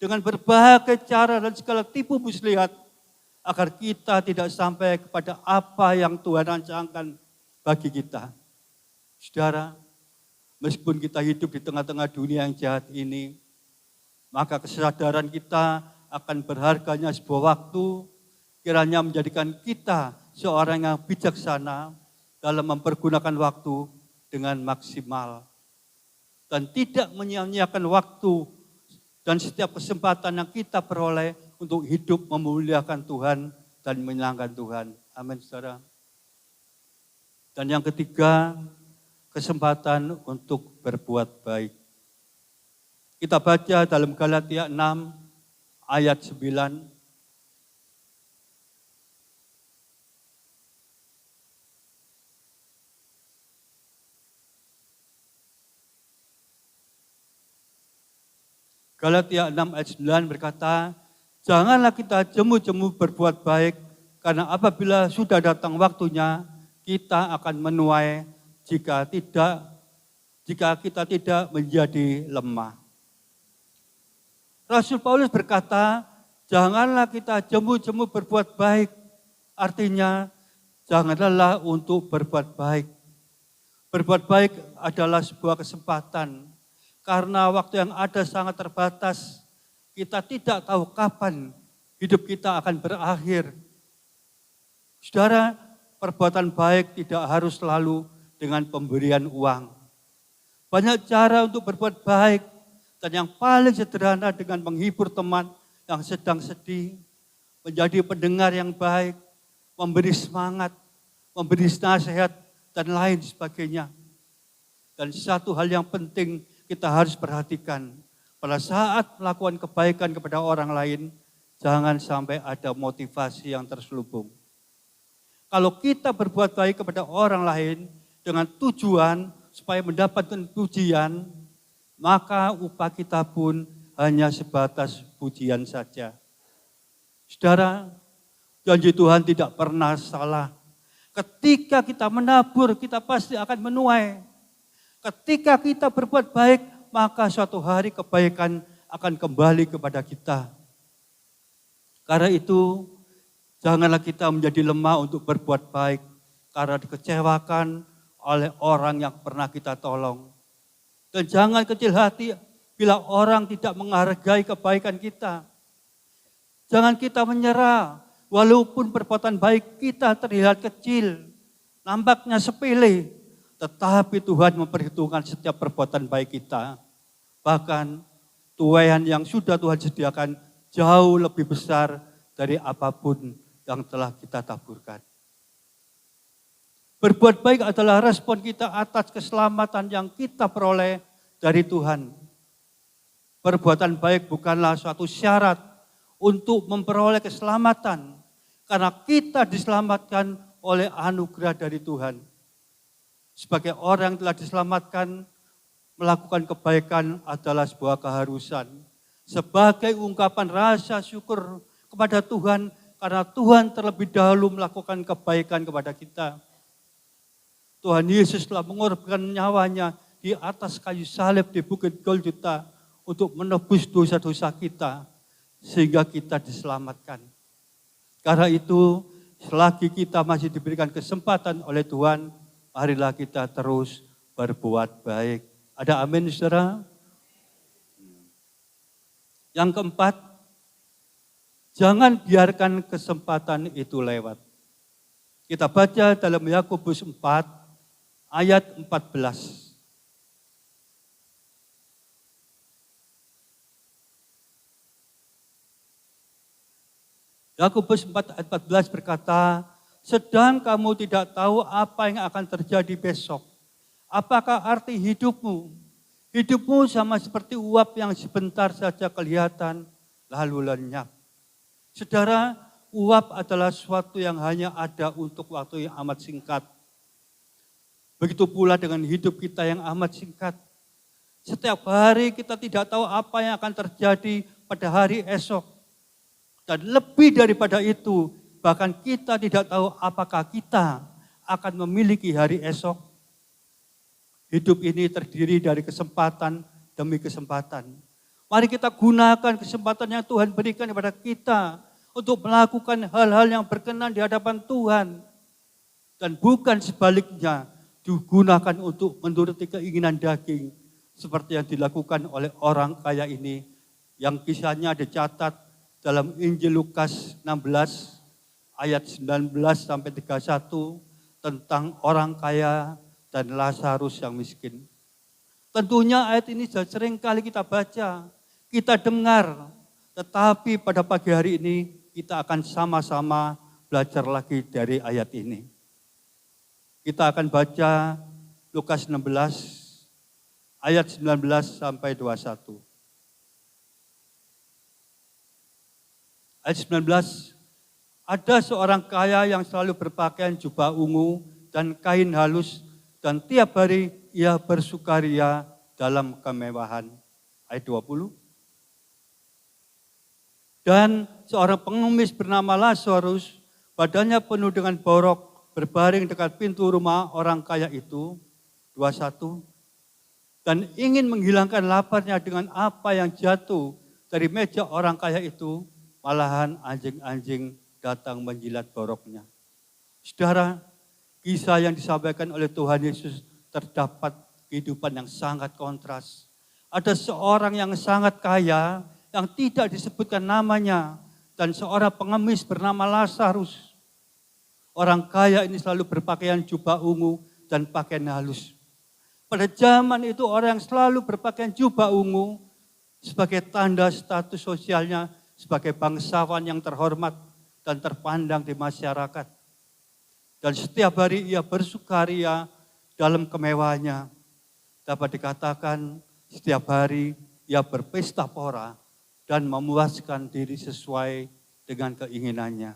dengan berbagai cara dan segala tipu muslihat agar kita tidak sampai kepada apa yang Tuhan rancangkan bagi kita. Saudara, meskipun kita hidup di tengah-tengah dunia yang jahat ini, maka kesadaran kita akan berharganya sebuah waktu, kiranya menjadikan kita seorang yang bijaksana dalam mempergunakan waktu dengan maksimal. Dan tidak menyia-nyiakan waktu dan setiap kesempatan yang kita peroleh untuk hidup memuliakan Tuhan dan menyenangkan Tuhan. Amin, saudara. Dan yang ketiga, kesempatan untuk berbuat baik. Kita baca dalam Galatia 6 ayat 9. Galatia 6 ayat 9 berkata, janganlah kita jemu-jemu berbuat baik, karena apabila sudah datang waktunya, kita akan menuai jika kita tidak menjadi lemah. Rasul Paulus berkata, janganlah kita jemu-jemu berbuat baik, artinya jangan lelah untuk berbuat baik. Berbuat baik adalah sebuah kesempatan. Karena waktu yang ada sangat terbatas, kita tidak tahu kapan hidup kita akan berakhir. Saudara, perbuatan baik tidak harus selalu dengan pemberian uang. Banyak cara untuk berbuat baik, dan yang paling sederhana dengan menghibur teman yang sedang sedih, menjadi pendengar yang baik, memberi semangat, memberi nasihat, dan lain sebagainya. Dan satu hal yang penting kita harus perhatikan, pada saat melakukan kebaikan kepada orang lain, jangan sampai ada motivasi yang terselubung. Kalau kita berbuat baik kepada orang lain dengan tujuan supaya mendapatkan pujian, maka upah kita pun hanya sebatas pujian saja. Saudara, janji Tuhan tidak pernah salah. Ketika kita menabur, kita pasti akan menuai. Ketika kita berbuat baik, maka suatu hari kebaikan akan kembali kepada kita. Karena itu, janganlah kita menjadi lemah untuk berbuat baik, karena dikecewakan oleh orang yang pernah kita tolong. Dan jangan kecil hati bila orang tidak menghargai kebaikan kita. Jangan kita menyerah, walaupun perbuatan baik kita terlihat kecil, nampaknya sepele, tetapi Tuhan memperhitungkan setiap perbuatan baik kita. Bahkan tuaian yang sudah Tuhan sediakan jauh lebih besar dari apapun yang telah kita taburkan. Berbuat baik adalah respon kita atas keselamatan yang kita peroleh dari Tuhan. Perbuatan baik bukanlah suatu syarat untuk memperoleh keselamatan, karena kita diselamatkan oleh anugerah dari Tuhan. Sebagai orang yang telah diselamatkan, melakukan kebaikan adalah sebuah keharusan. Sebagai ungkapan rasa syukur kepada Tuhan, karena Tuhan terlebih dahulu melakukan kebaikan kepada kita. Tuhan Yesus telah mengorbankan nyawanya di atas kayu salib di Bukit Golgota untuk menebus dosa-dosa kita, sehingga kita diselamatkan. Karena itu, selagi kita masih diberikan kesempatan oleh Tuhan, marilah kita terus berbuat baik. Ada amin, saudara? Yang keempat, jangan biarkan kesempatan itu lewat. Kita baca dalam Yakobus 4 ayat 14. Yakobus 4 ayat 14 berkata, sedang kamu tidak tahu apa yang akan terjadi besok. Apakah arti hidupmu? Hidupmu sama seperti uap yang sebentar saja kelihatan, lalu lenyap. Saudara, uap adalah sesuatu yang hanya ada untuk waktu yang amat singkat. Begitu pula dengan hidup kita yang amat singkat. Setiap hari kita tidak tahu apa yang akan terjadi pada hari esok. Dan lebih daripada itu, bahkan kita tidak tahu apakah kita akan memiliki hari esok. Hidup ini terdiri dari kesempatan demi kesempatan. Mari kita gunakan kesempatan yang Tuhan berikan kepada kita untuk melakukan hal-hal yang berkenan di hadapan Tuhan. Dan bukan sebaliknya, digunakan untuk menuruti keinginan daging. Seperti yang dilakukan oleh orang kaya ini, yang kisahnya dicatat dalam Injil Lukas 16 ayat 19 sampai 31 tentang orang kaya dan Lazarus yang miskin. Tentunya ayat ini sudah sering kali kita baca, kita dengar, tetapi pada pagi hari ini kita akan sama-sama belajar lagi dari ayat ini. Kita akan baca Lukas 16 ayat 19 sampai 21. Ayat 19, ada seorang kaya yang selalu berpakaian jubah ungu dan kain halus, dan tiap hari ia bersukaria dalam kemewahan. Ayat 20. Dan seorang pengemis bernama Lazarus, badannya penuh dengan borok, berbaring dekat pintu rumah orang kaya itu. 21. Dan ingin menghilangkan laparnya dengan apa yang jatuh dari meja orang kaya itu, malahan anjing-anjing datang menjilat boroknya. Saudara, kisah yang disampaikan oleh Tuhan Yesus terdapat kehidupan yang sangat kontras. Ada seorang yang sangat kaya, yang tidak disebutkan namanya, dan seorang pengemis bernama Lazarus. Orang kaya ini selalu berpakaian jubah ungu dan pakaian halus. Pada zaman itu orang yang selalu berpakaian jubah ungu sebagai tanda status sosialnya sebagai bangsawan yang terhormat dan terpandang di masyarakat. Dan setiap hari ia bersukaria dalam kemewahannya. Dapat dikatakan setiap hari ia berpesta pora dan memuaskan diri sesuai dengan keinginannya.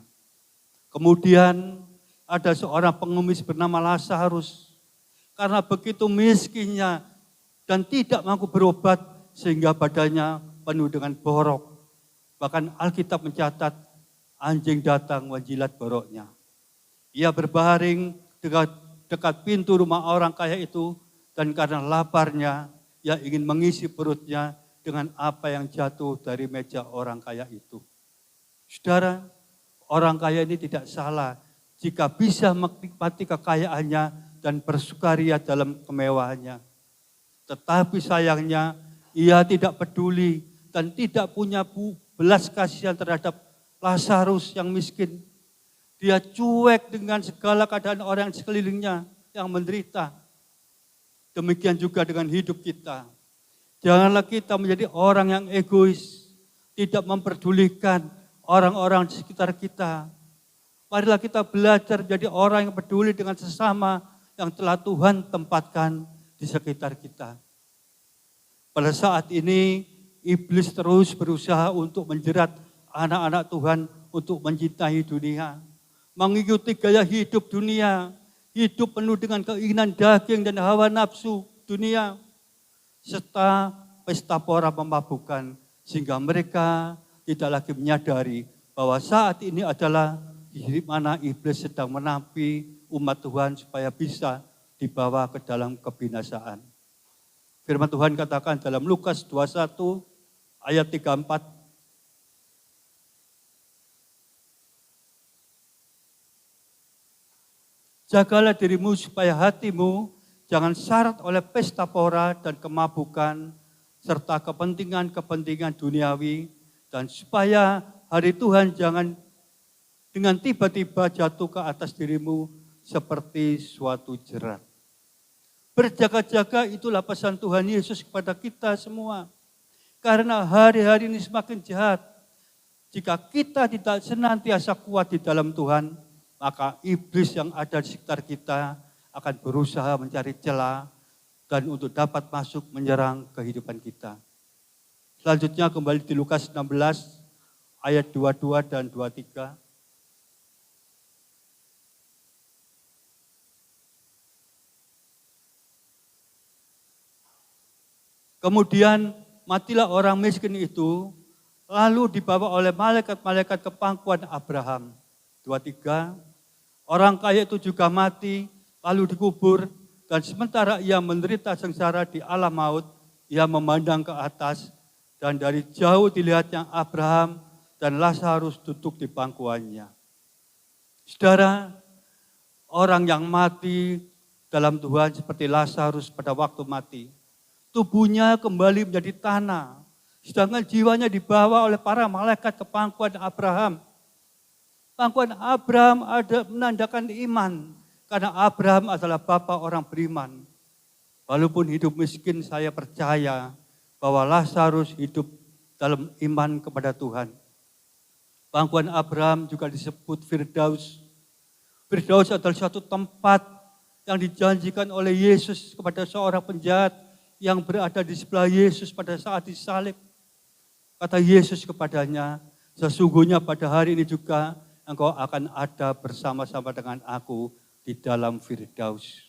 Kemudian ada seorang pengemis bernama Lazarus. Karena begitu miskinnya dan tidak mampu berobat sehingga badannya penuh dengan borok. Bahkan Alkitab mencatat anjing datang menjilat boroknya. Ia berbaring dekat pintu rumah orang kaya itu, dan karena laparnya ia ingin mengisi perutnya dengan apa yang jatuh dari meja orang kaya itu. Saudara, orang kaya ini tidak salah jika bisa menikmati kekayaannya dan bersukaria dalam kemewahannya. Tetapi sayangnya ia tidak peduli dan tidak punya belas kasihan terhadap Lazarus yang miskin. Dia cuek dengan segala keadaan orang di sekelilingnya yang menderita. Demikian juga dengan hidup kita. Janganlah kita menjadi orang yang egois, tidak memperdulikan orang-orang di sekitar kita. Marilah kita belajar menjadi orang yang peduli dengan sesama yang telah Tuhan tempatkan di sekitar kita. Pada saat ini, iblis terus berusaha untuk menjerat anak-anak Tuhan untuk mencintai dunia. Mengikuti gaya hidup dunia, hidup penuh dengan keinginan daging dan hawa nafsu dunia, serta pesta pora memabukkan, sehingga mereka tidak lagi menyadari bahwa saat ini adalah di mana iblis sedang menapi umat Tuhan supaya bisa dibawa ke dalam kebinasaan. Firman Tuhan katakan dalam Lukas 21 ayat 34. Jagalah dirimu supaya hatimu jangan syarat oleh pesta pora dan kemabukan, serta kepentingan-kepentingan duniawi, dan supaya hari Tuhan jangan dengan tiba-tiba jatuh ke atas dirimu seperti suatu jerat. Berjaga-jaga itulah pesan Tuhan Yesus kepada kita semua. Karena hari-hari ini semakin jahat. Jika kita tidak senantiasa kuat di dalam Tuhan, maka iblis yang ada di sekitar kita akan berusaha mencari celah dan untuk dapat masuk menyerang kehidupan kita. Selanjutnya kembali di Lukas 16 ayat 22 dan 23. Kemudian matilah orang miskin itu, lalu dibawa oleh malaikat-malaikat ke pangkuan Abraham. 23, orang kaya itu juga mati, lalu dikubur, dan sementara ia menderita sengsara di alam maut, ia memandang ke atas Dan dari jauh dilihatnya Abraham dan Lazarus duduk di pangkuannya. Saudara, orang yang mati dalam Tuhan seperti Lazarus pada waktu mati, tubuhnya kembali menjadi tanah, sedangkan jiwanya dibawa oleh para malaikat ke pangkuan Abraham. Pangkuan Abraham ada menandakan iman, karena Abraham adalah bapa orang beriman. Walaupun hidup miskin, saya percaya bahwa Lazarus hidup dalam iman kepada Tuhan. Pangkuan Abraham juga disebut Firdaus. Firdaus adalah suatu tempat yang dijanjikan oleh Yesus kepada seorang penjahat yang berada di sebelah Yesus pada saat disalib. Kata Yesus kepadanya, sesungguhnya pada hari ini juga engkau akan ada bersama-sama dengan aku di dalam Firdaus.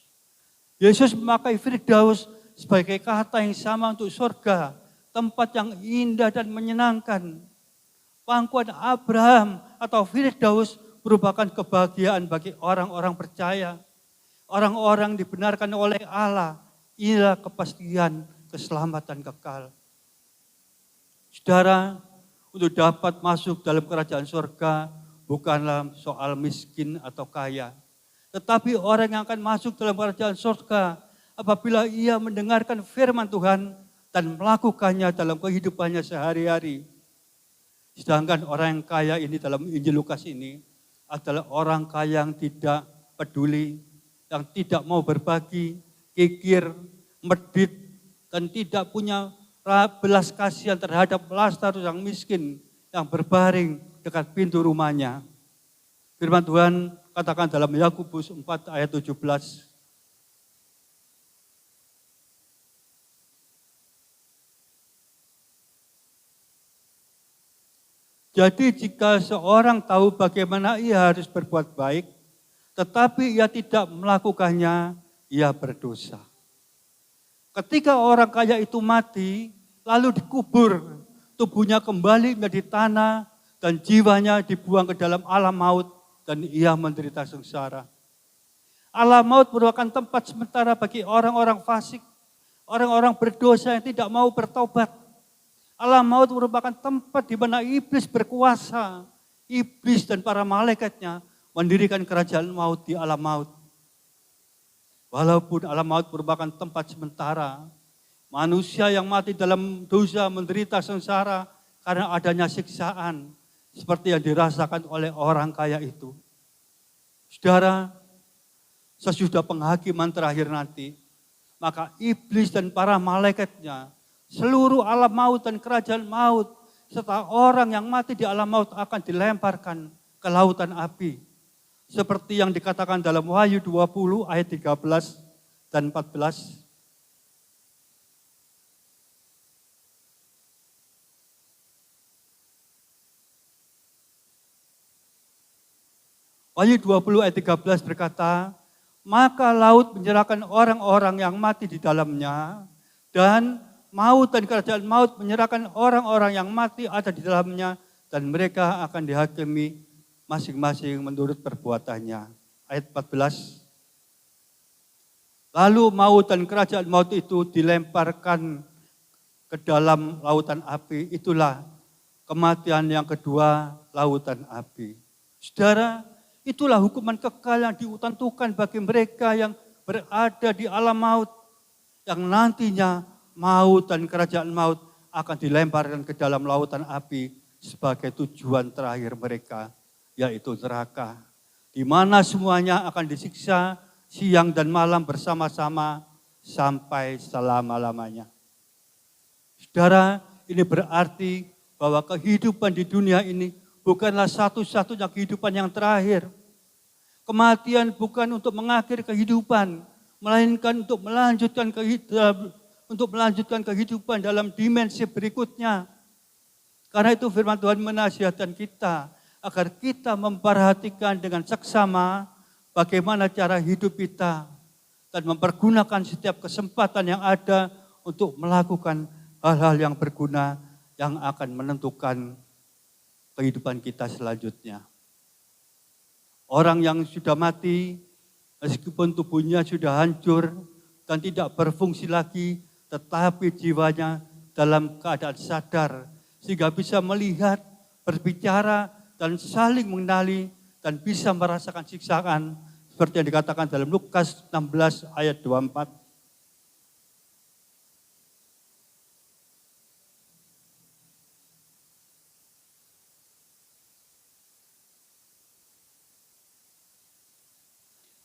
Yesus memakai Firdaus sebagai kata yang sama untuk surga, tempat yang indah dan menyenangkan. Pangkuan Abraham atau Firdaus merupakan kebahagiaan bagi orang-orang percaya. Orang-orang dibenarkan oleh Allah, inilah kepastian keselamatan kekal. Saudara, untuk dapat masuk dalam kerajaan surga bukanlah soal miskin atau kaya. Tetapi orang yang akan masuk dalam kerajaan surga apabila ia mendengarkan firman Tuhan dan melakukannya dalam kehidupannya sehari-hari. Sedangkan orang yang kaya ini dalam Injil Lukas ini adalah orang kaya yang tidak peduli, yang tidak mau berbagi, kikir, medit, dan tidak punya belas kasihan terhadap Lazarus yang miskin yang berbaring dekat pintu rumahnya. Firman Tuhan katakan dalam Yakobus 4 ayat 17. Jadi jika seorang tahu bagaimana ia harus berbuat baik, tetapi ia tidak melakukannya, ia berdosa. Ketika orang kaya itu mati, lalu dikubur, tubuhnya kembali menjadi tanah dan jiwanya dibuang ke dalam alam maut dan ia menderita sengsara. Alam maut merupakan tempat sementara bagi orang-orang fasik, orang-orang berdosa yang tidak mau bertobat. Alam maut merupakan tempat di mana iblis berkuasa. Iblis dan para malaikatnya mendirikan kerajaan maut di alam maut. Walaupun alam maut merupakan tempat sementara, manusia yang mati dalam dosa menderita sengsara karena adanya siksaan seperti yang dirasakan oleh orang kaya itu. Saudara, sesudah penghakiman terakhir nanti, maka iblis dan para malaikatnya, seluruh alam maut dan kerajaan maut, serta orang yang mati di alam maut akan dilemparkan ke lautan api. Seperti yang dikatakan dalam Wahyu 20 ayat 13 dan 14. Wahyu 20 ayat 13 berkata, maka laut menyerahkan orang-orang yang mati di dalamnya, dan maut dan kerajaan maut menyerahkan orang-orang yang mati ada di dalamnya, dan mereka akan dihakimi masing-masing menurut perbuatannya. Ayat 14. Lalu maut dan kerajaan maut itu dilemparkan ke dalam lautan api. Itulah kematian yang kedua, lautan api. Saudara, itulah hukuman kekal yang ditentukan bagi mereka yang berada di alam maut, yang nantinya maut dan kerajaan maut akan dilemparkan ke dalam lautan api sebagai tujuan terakhir mereka, yaitu neraka, di mana semuanya akan disiksa siang dan malam bersama-sama sampai selama-lamanya. Saudara, ini berarti bahwa kehidupan di dunia ini bukanlah satu-satunya kehidupan yang terakhir. Kematian bukan untuk mengakhiri kehidupan, melainkan untuk melanjutkan kehidupan dalam dimensi berikutnya. Karena itu firman Tuhan menasihatkan kita agar kita memperhatikan dengan seksama bagaimana cara hidup kita dan mempergunakan setiap kesempatan yang ada untuk melakukan hal-hal yang berguna yang akan menentukan kehidupan kita selanjutnya. Orang yang sudah mati, meskipun tubuhnya sudah hancur dan tidak berfungsi lagi, tetapi jiwanya dalam keadaan sadar, sehingga bisa melihat, berbicara, dan saling mengenali, dan bisa merasakan siksaan, seperti yang dikatakan dalam Lukas 16 ayat 24.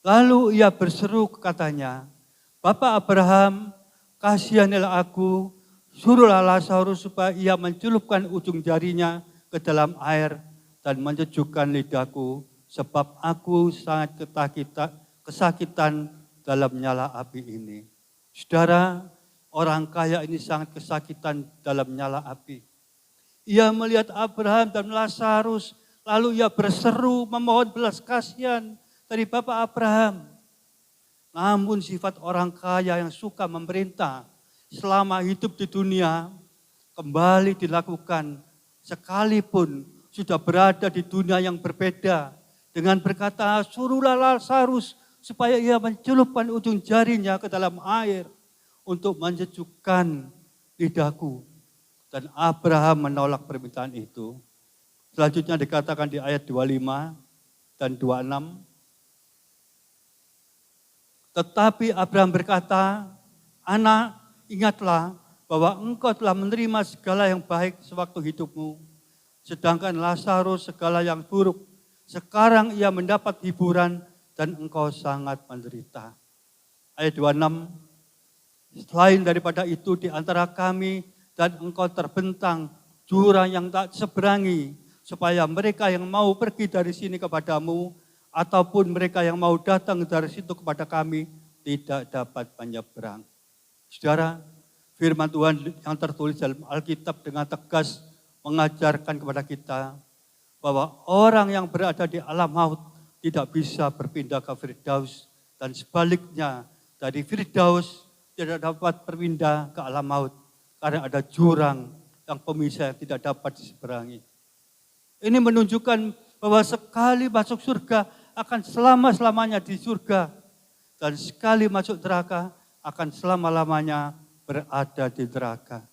Lalu ia berseru katanya, Bapak Abraham, kasihanilah aku, suruhlah Lazarus supaya ia mencelupkan ujung jarinya ke dalam air dan menyejukkan lidahku, sebab aku sangat kesakitan dalam nyala api ini. Saudara, orang kaya ini sangat kesakitan dalam nyala api. Ia melihat Abraham dan Lazarus, lalu ia berseru memohon belas kasihan dari Bapak Abraham. Namun sifat orang kaya yang suka memerintah selama hidup di dunia kembali dilakukan sekalipun sudah berada di dunia yang berbeda dengan berkata, suruhlah Lazarus supaya ia mencelupkan ujung jarinya ke dalam air untuk menyejukkan lidahku. Dan Abraham menolak permintaan itu. Selanjutnya dikatakan di ayat 25 dan 26. Tetapi Abraham berkata, anak, ingatlah bahwa engkau telah menerima segala yang baik sewaktu hidupmu, sedangkan Lazarus segala yang buruk. Sekarang ia mendapat hiburan dan engkau sangat menderita. Ayat 26, selain daripada itu di antara kami dan engkau terbentang jurang yang tak seberangi, supaya mereka yang mau pergi dari sini kepadamu, ataupun mereka yang mau datang dari situ kepada kami tidak dapat menyeberang. Saudara, firman Tuhan yang tertulis dalam Alkitab dengan tegas mengajarkan kepada kita bahwa orang yang berada di alam maut tidak bisa berpindah ke Firdaus, dan sebaliknya dari Firdaus tidak dapat berpindah ke alam maut karena ada jurang yang pemisah yang tidak dapat diseberangi. Ini menunjukkan bahwa sekali masuk surga akan selama-lamanya di surga, dan sekali masuk neraka akan selama-lamanya berada di neraka.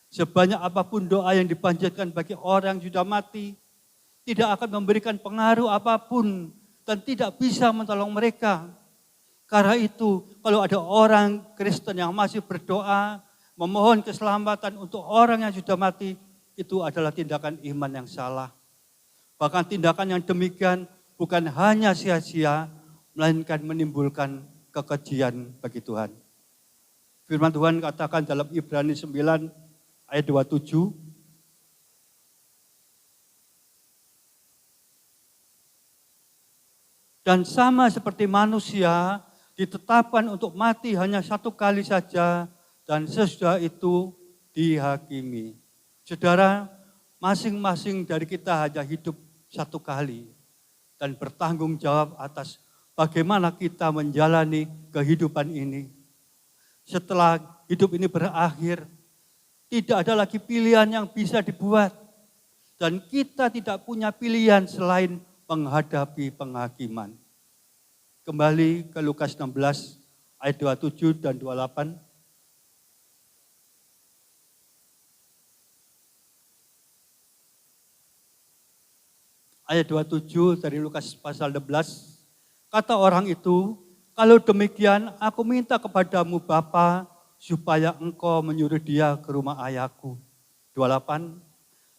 Sebanyak apapun doa yang dipanjatkan bagi orang yang sudah mati, tidak akan memberikan pengaruh apapun dan tidak bisa menolong mereka. Karena itu, kalau ada orang Kristen yang masih berdoa, memohon keselamatan untuk orang yang sudah mati, itu adalah tindakan iman yang salah. Bahkan tindakan yang demikian bukan hanya sia-sia, melainkan menimbulkan kekejian bagi Tuhan. Firman Tuhan katakan dalam Ibrani 9 ayat 27. Dan sama seperti manusia ditetapkan untuk mati hanya satu kali saja dan sesudah itu dihakimi. Saudara, masing-masing dari kita hanya hidup satu kali dan bertanggung jawab atas bagaimana kita menjalani kehidupan ini. Setelah hidup ini berakhir, tidak ada lagi pilihan yang bisa dibuat. Dan kita tidak punya pilihan selain menghadapi penghakiman. Kembali ke Lukas 16 ayat 27 dan 28. Ayat 27 dari Lukas pasal 16, kata orang itu, kalau demikian aku minta kepadamu Bapa, supaya engkau menyuruh dia ke rumah ayahku. 28,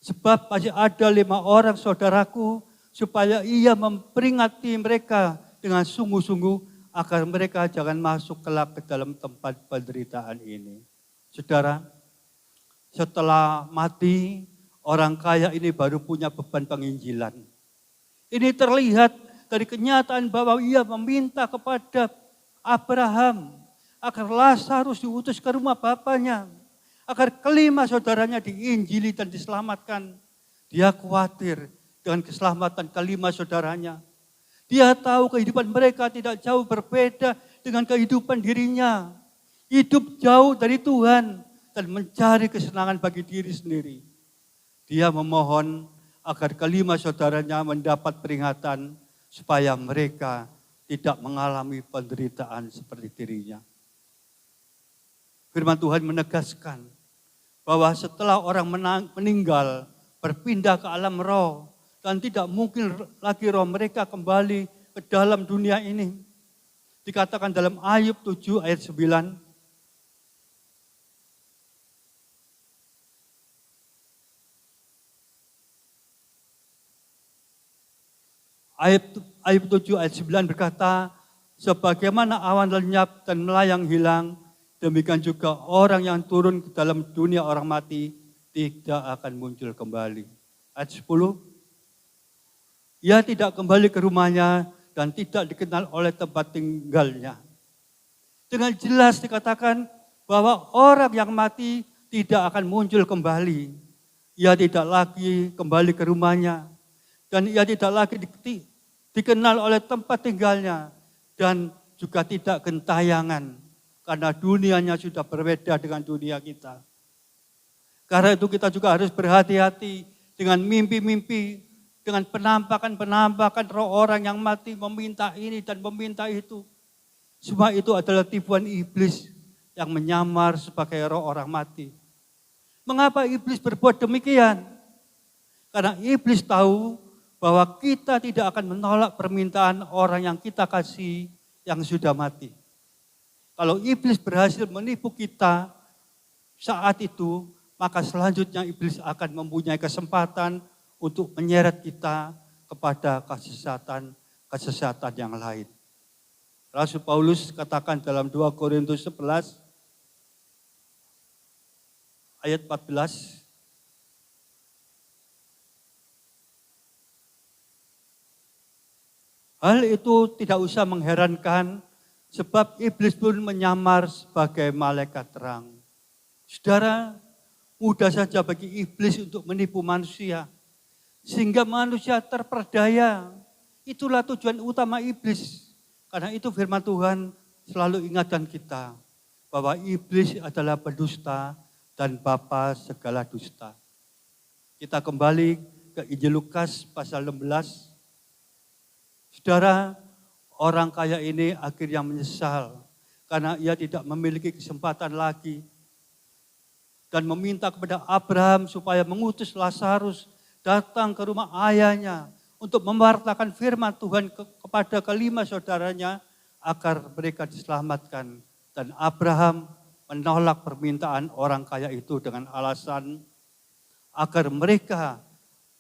sebab masih ada 5 orang saudaraku, supaya ia memperingati mereka dengan sungguh-sungguh, agar mereka jangan masuk kelak ke dalam tempat penderitaan ini. Saudara, setelah mati, orang kaya ini baru punya beban penginjilan. Ini terlihat dari kenyataan bahwa ia meminta kepada Abraham agar Lazarus diutus ke rumah bapaknya, agar kelima saudaranya diinjili dan diselamatkan. Dia khawatir dengan keselamatan kelima saudaranya. Dia tahu kehidupan mereka tidak jauh berbeda dengan kehidupan dirinya. Hidup jauh dari Tuhan dan mencari kesenangan bagi diri sendiri. Dia memohon agar kelima saudaranya mendapat peringatan supaya mereka tidak mengalami penderitaan seperti dirinya. Firman Tuhan menegaskan bahwa setelah orang meninggal berpindah ke alam roh dan tidak mungkin lagi roh mereka kembali ke dalam dunia ini. Dikatakan dalam Ayub 7 ayat 9. Ayub 7 ayat 9 berkata, sebagaimana awan lenyap dan melayang hilang, demikian juga orang yang turun ke dalam dunia orang mati tidak akan muncul kembali. Ayat 10, ia tidak kembali ke rumahnya dan tidak dikenal oleh tempat tinggalnya. Dengan jelas dikatakan bahwa orang yang mati tidak akan muncul kembali. Ia tidak lagi kembali ke rumahnya dan ia tidak lagi dikenal oleh tempat tinggalnya dan juga tidak gentayangan karena dunianya sudah berbeda dengan dunia kita. Karena itu kita juga harus berhati-hati dengan mimpi-mimpi, dengan penampakan-penampakan roh orang yang mati meminta ini dan meminta itu. Semua itu adalah tipuan iblis yang menyamar sebagai roh orang mati. Mengapa iblis berbuat demikian? Karena iblis tahu bahwa kita tidak akan menolak permintaan orang yang kita kasih yang sudah mati. Kalau iblis berhasil menipu kita saat itu, maka selanjutnya iblis akan mempunyai kesempatan untuk menyeret kita kepada kesesatan yang lain. Rasul Paulus katakan dalam 2 Korintus 11 ayat 14. Hal itu tidak usah mengherankan sebab iblis pun menyamar sebagai malaikat terang. Saudara, mudah saja bagi iblis untuk menipu manusia sehingga manusia terperdaya. Itulah tujuan utama iblis. Karena itu firman Tuhan selalu ingatkan kita bahwa iblis adalah pendusta dan bapa segala dusta. Kita kembali ke Injil Lukas pasal 16. Saudara, orang kaya ini akhirnya menyesal karena ia tidak memiliki kesempatan lagi dan meminta kepada Abraham supaya mengutus Lazarus datang ke rumah ayahnya untuk mewartakan firman Tuhan kepada kelima saudaranya agar mereka diselamatkan. Dan Abraham menolak permintaan orang kaya itu dengan alasan agar mereka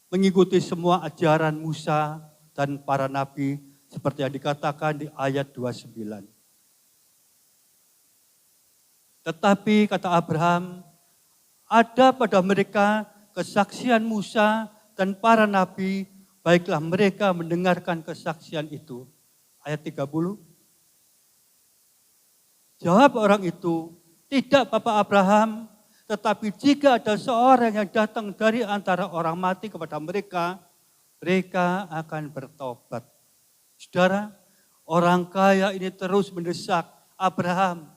mengikuti semua ajaran Musa dan para nabi seperti yang dikatakan di ayat 29. Tetapi kata Abraham, ada pada mereka kesaksian Musa dan para nabi, baiklah mereka mendengarkan kesaksian itu. Ayat 30. Jawab orang itu, tidak Bapak Abraham, tetapi jika ada seorang yang datang dari antara orang mati kepada mereka, mereka akan bertobat. Saudara, orang kaya ini terus mendesak Abraham.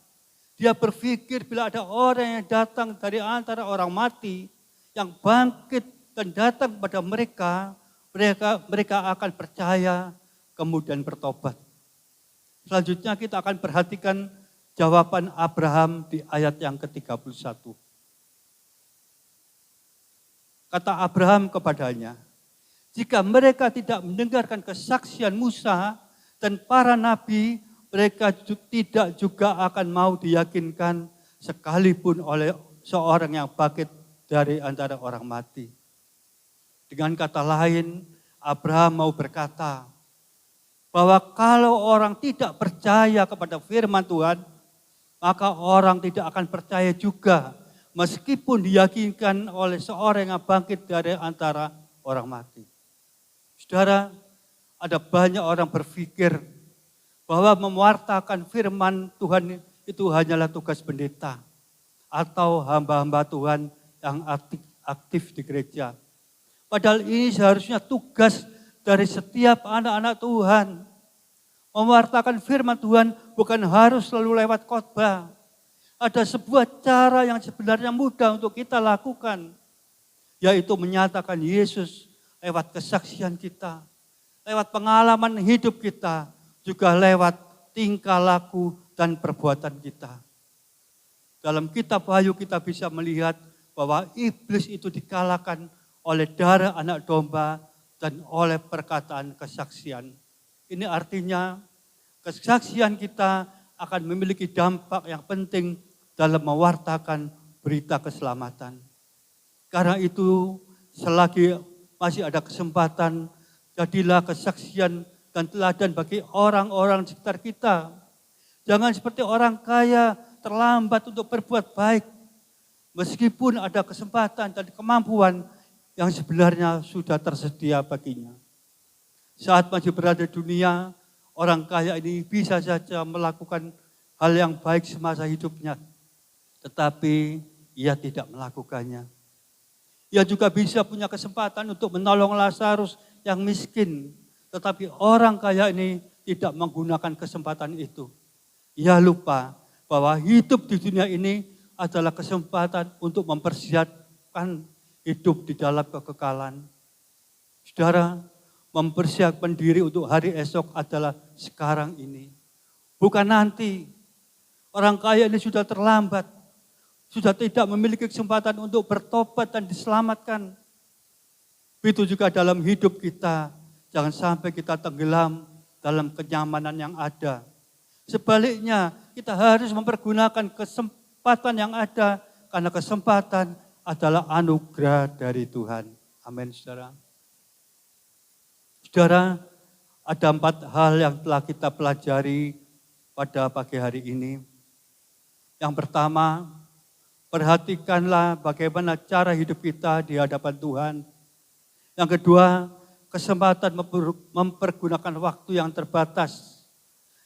Dia berpikir bila ada orang yang datang dari antara orang mati, yang bangkit dan datang kepada mereka akan percaya, kemudian bertobat. Selanjutnya kita akan perhatikan jawaban Abraham di ayat yang ke-31. Kata Abraham kepadanya, jika mereka tidak mendengarkan kesaksian Musa dan para nabi, mereka tidak juga akan mau diyakinkan sekalipun oleh seorang yang bangkit dari antara orang mati. Dengan kata lain, Abraham mau berkata bahwa kalau orang tidak percaya kepada firman Tuhan, maka orang tidak akan percaya juga meskipun diyakinkan oleh seorang yang bangkit dari antara orang mati. Saudara, ada banyak orang berpikir bahwa mewartakan firman Tuhan itu hanyalah tugas pendeta atau hamba-hamba Tuhan yang aktif di gereja. Padahal ini seharusnya tugas dari setiap anak-anak Tuhan. Mewartakan firman Tuhan bukan harus selalu lewat khotbah. Ada sebuah cara yang sebenarnya mudah untuk kita lakukan, yaitu menyatakan Yesus lewat kesaksian kita, lewat pengalaman hidup kita, juga lewat tingkah laku dan perbuatan kita. Dalam kitab Wahyu kita bisa melihat bahwa iblis itu dikalahkan oleh darah anak domba dan oleh perkataan kesaksian. Ini artinya kesaksian kita akan memiliki dampak yang penting dalam mewartakan berita keselamatan. Karena itu, selagi masih ada kesempatan, jadilah kesaksian dan teladan bagi orang-orang di sekitar kita. Jangan seperti orang kaya terlambat untuk berbuat baik, meskipun ada kesempatan dan kemampuan yang sebenarnya sudah tersedia baginya. Saat masih berada di dunia, orang kaya ini bisa saja melakukan hal yang baik semasa hidupnya, tetapi ia tidak melakukannya. Ia juga bisa punya kesempatan untuk menolong Lazarus yang miskin, tetapi orang kaya ini tidak menggunakan kesempatan itu. Ia lupa bahwa hidup di dunia ini adalah kesempatan untuk mempersiapkan hidup di dalam kekekalan. Saudara, mempersiapkan diri untuk hari esok adalah sekarang ini. Bukan nanti. Orang kaya ini sudah terlambat. Sudah tidak memiliki kesempatan untuk bertobat dan diselamatkan. Begitu juga dalam hidup kita. Jangan sampai kita tenggelam dalam kenyamanan yang ada. Sebaliknya, kita harus mempergunakan kesempatan yang ada. Karena kesempatan adalah anugerah dari Tuhan. Amin, saudara. Saudara, ada 4 hal yang telah kita pelajari pada pagi hari ini. Yang pertama, perhatikanlah bagaimana cara hidup kita di hadapan Tuhan. Yang kedua, kesempatan mempergunakan waktu yang terbatas.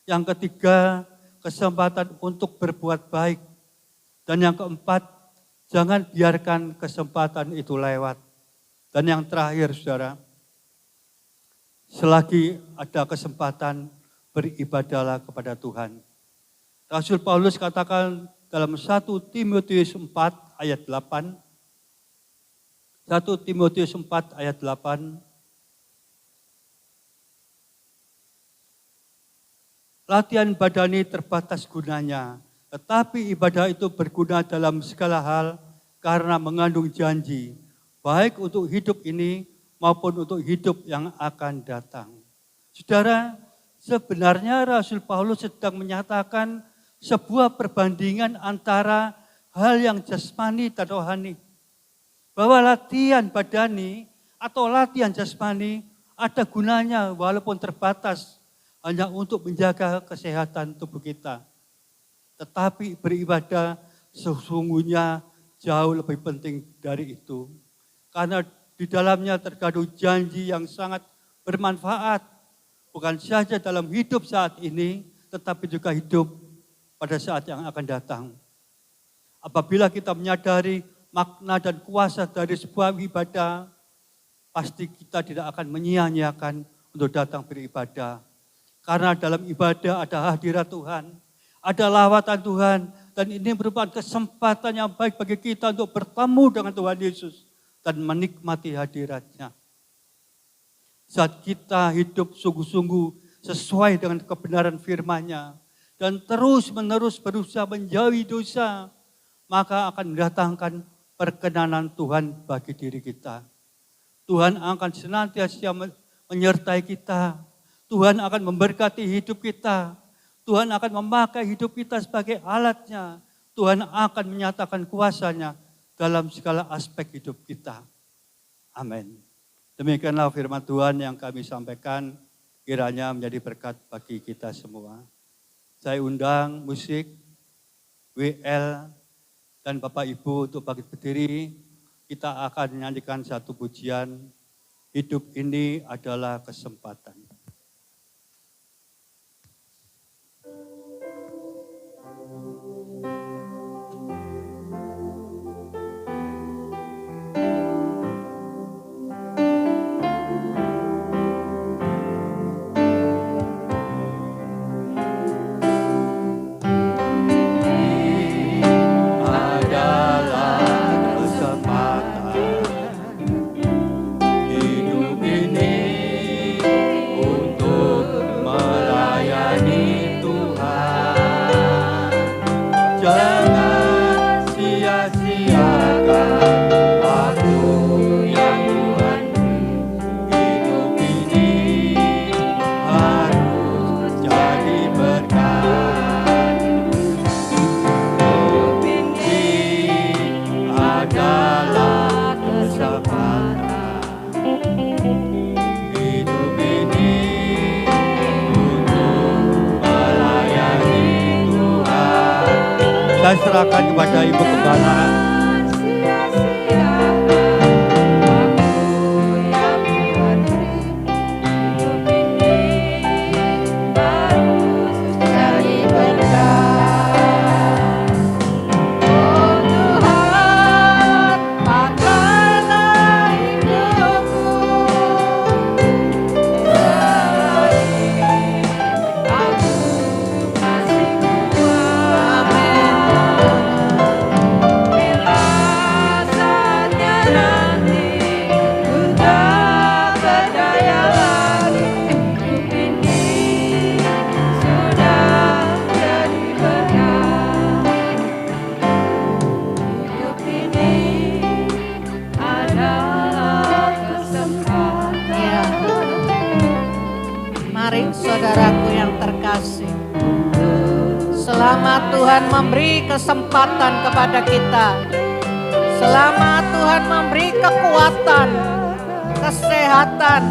Yang ketiga, kesempatan untuk berbuat baik. Dan yang keempat, jangan biarkan kesempatan itu lewat. Dan yang terakhir, saudara, selagi ada kesempatan, beribadahlah kepada Tuhan. Rasul Paulus katakan dalam 1 Timotius 4 ayat 8. 1 Timotius 4 ayat 8. Latihan badani terbatas gunanya, tetapi ibadah itu berguna dalam segala hal karena mengandung janji, baik untuk hidup ini maupun untuk hidup yang akan datang. Saudara, sebenarnya Rasul Paulus sedang menyatakan sebuah perbandingan antara hal yang jasmani dan rohani. Bahwa latihan badani atau latihan jasmani ada gunanya walaupun terbatas hanya untuk menjaga kesehatan tubuh kita. Tetapi beribadah sesungguhnya jauh lebih penting dari itu. Karena di dalamnya terkandung janji yang sangat bermanfaat. Bukan saja dalam hidup saat ini, tetapi juga hidup pada saat yang akan datang. Apabila kita menyadari makna dan kuasa dari sebuah ibadah, pasti kita tidak akan menyia-nyiakan untuk datang beribadah. Karena dalam ibadah ada hadirat Tuhan, ada lawatan Tuhan, dan ini merupakan kesempatan yang baik bagi kita untuk bertemu dengan Tuhan Yesus dan menikmati hadiratnya. Saat kita hidup sungguh-sungguh sesuai dengan kebenaran firman-Nya dan terus-menerus berusaha menjauhi dosa, maka akan mendatangkan perkenanan Tuhan bagi diri kita. Tuhan akan senantiasa menyertai kita. Tuhan akan memberkati hidup kita. Tuhan akan memakai hidup kita sebagai alatnya. Tuhan akan menyatakan kuasa-Nya dalam segala aspek hidup kita. Amin. Demikianlah firman Tuhan yang kami sampaikan, kiranya menjadi berkat bagi kita semua. Saya undang musik, WL, dan Bapak Ibu untuk bangkit berdiri. Kita akan menyanyikan satu pujian, hidup ini adalah kesempatan. Saya serahkan kepada Ibu Gembala. Saudaraku yang terkasih, selama Tuhan memberi kesempatan kepada kita, selama Tuhan memberi kekuatan, kesehatan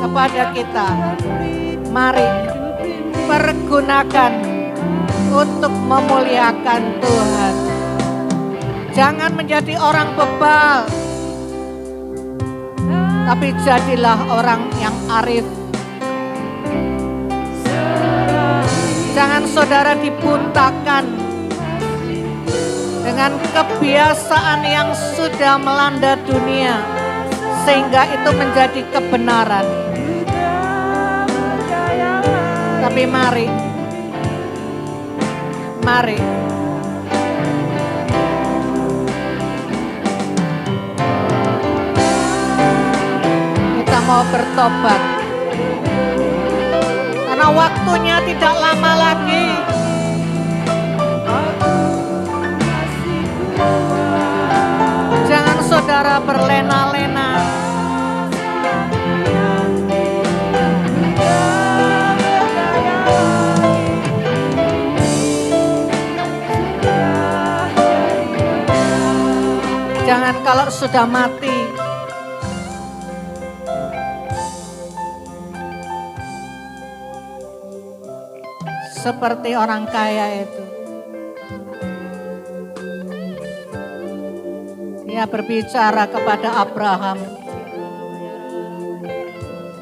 kepada kita, mari pergunakan untuk memuliakan Tuhan. Jangan menjadi orang bebal, tapi jadilah orang yang arif. Jangan saudara dibuntakan dengan kebiasaan yang sudah melanda dunia, sehingga itu menjadi kebenaran. Tapi mari kita mau bertobat. Karena waktunya tidak lama lagi. Jangan saudara berlena-lena. Jangan kalau sudah mati. Seperti orang kaya itu. Dia berbicara kepada Abraham.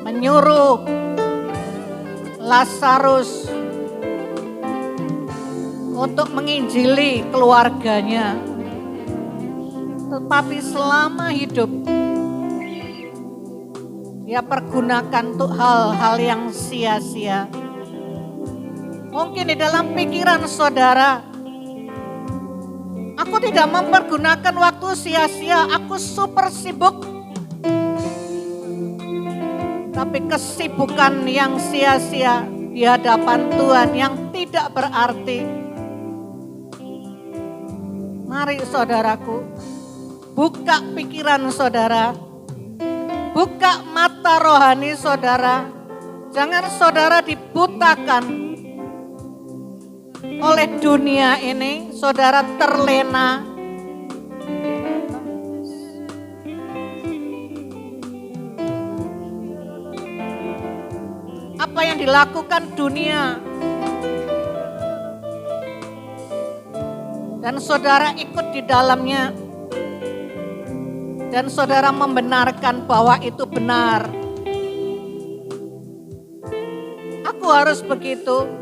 Menyuruh Lazarus untuk menginjili keluarganya. Tetapi selama hidup, dia pergunakan untuk hal-hal yang sia-sia. Mungkin di dalam pikiran saudara, aku tidak mempergunakan waktu sia-sia, aku super sibuk. Tapi kesibukan yang sia-sia di hadapan Tuhan yang tidak berarti. Mari saudaraku, buka pikiran saudara, buka mata rohani saudara. Jangan saudara dibutakan oleh dunia ini, saudara terlena. Apa yang dilakukan dunia, dan saudara ikut di dalamnya, dan saudara membenarkan bahwa itu benar. Aku harus begitu.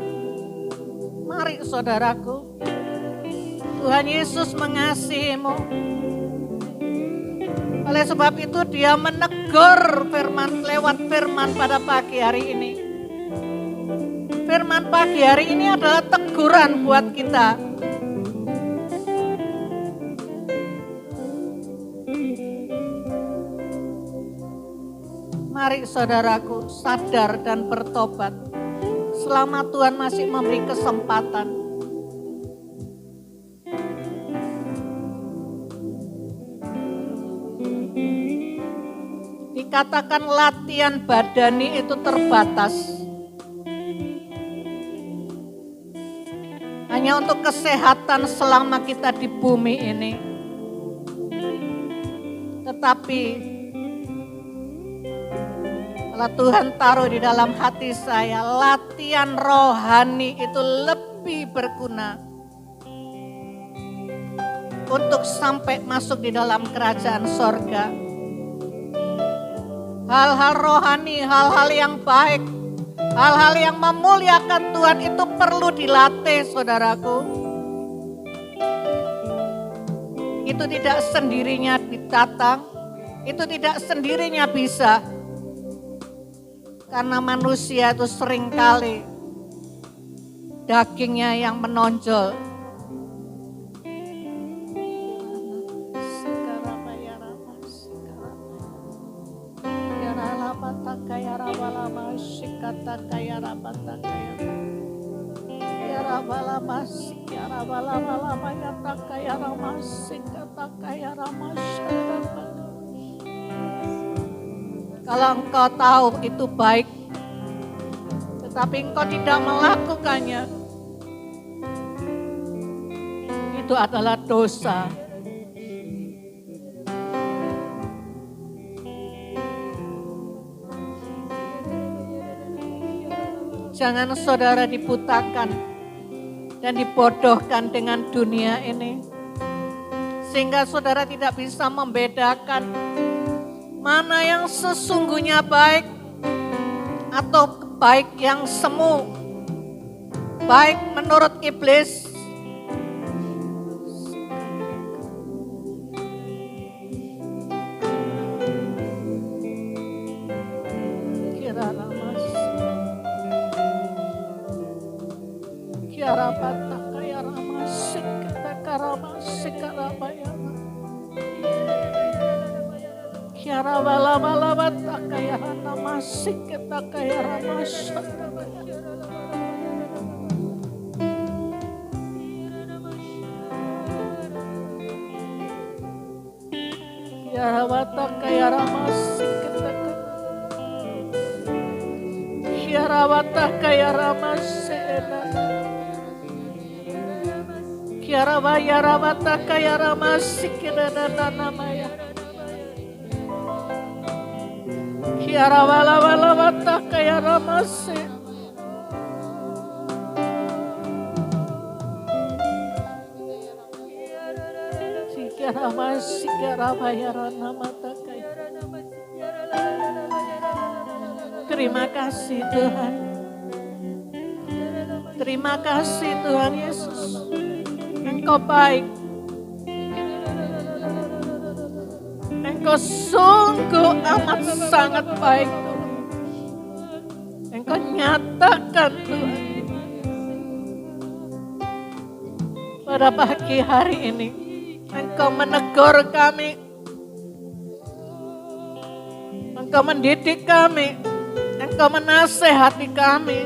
Mari saudaraku, Tuhan Yesus mengasihimu. Oleh sebab itu dia menegur lewat firman pada pagi hari ini. Firman pagi hari ini adalah teguran buat kita. Mari saudaraku sadar dan bertobat. Selama Tuhan masih memberi kesempatan. Dikatakan latihan badani itu terbatas. Hanya untuk kesehatan selama kita di bumi ini. Tetapi kalau Tuhan taruh di dalam hati saya, latihan rohani itu lebih berguna. untuk sampai masuk di dalam kerajaan sorga. Hal-hal rohani, hal-hal yang baik, hal-hal yang memuliakan Tuhan itu perlu dilatih, saudaraku. Itu tidak sendirinya datang, itu tidak sendirinya bisa. Karena manusia itu seringkali dagingnya yang menonjol. Kalau engkau tahu itu baik, tetapi engkau tidak melakukannya, itu adalah dosa. Jangan saudara dibutakan dan dibodohkan dengan dunia ini, sehingga saudara tidak bisa membedakan mana yang sesungguhnya baik atau baik yang semu, baik menurut iblis. Terima kasih Tuhan. Terima kasih Tuhan Yesus. Engkau baik. Engkau sungguh amat sangat baik Tuhan. Engkau nyatakan Tuhan. Pada pagi hari ini Engkau menegur kami. Engkau mendidik kami. Engkau menasehati kami.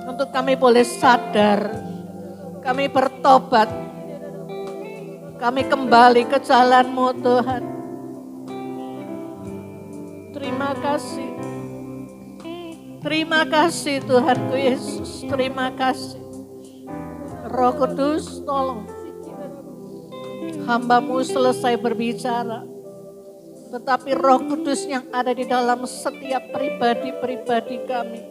Untuk kami boleh sadar, kami bertobat, kami kembali ke jalan-Mu Tuhan. Terima kasih. Terima kasih Tuhanku Yesus, terima kasih. Roh Kudus tolong. Hamba-Mu selesai berbicara, tetapi Roh Kudus yang ada di dalam setiap pribadi-pribadi kami.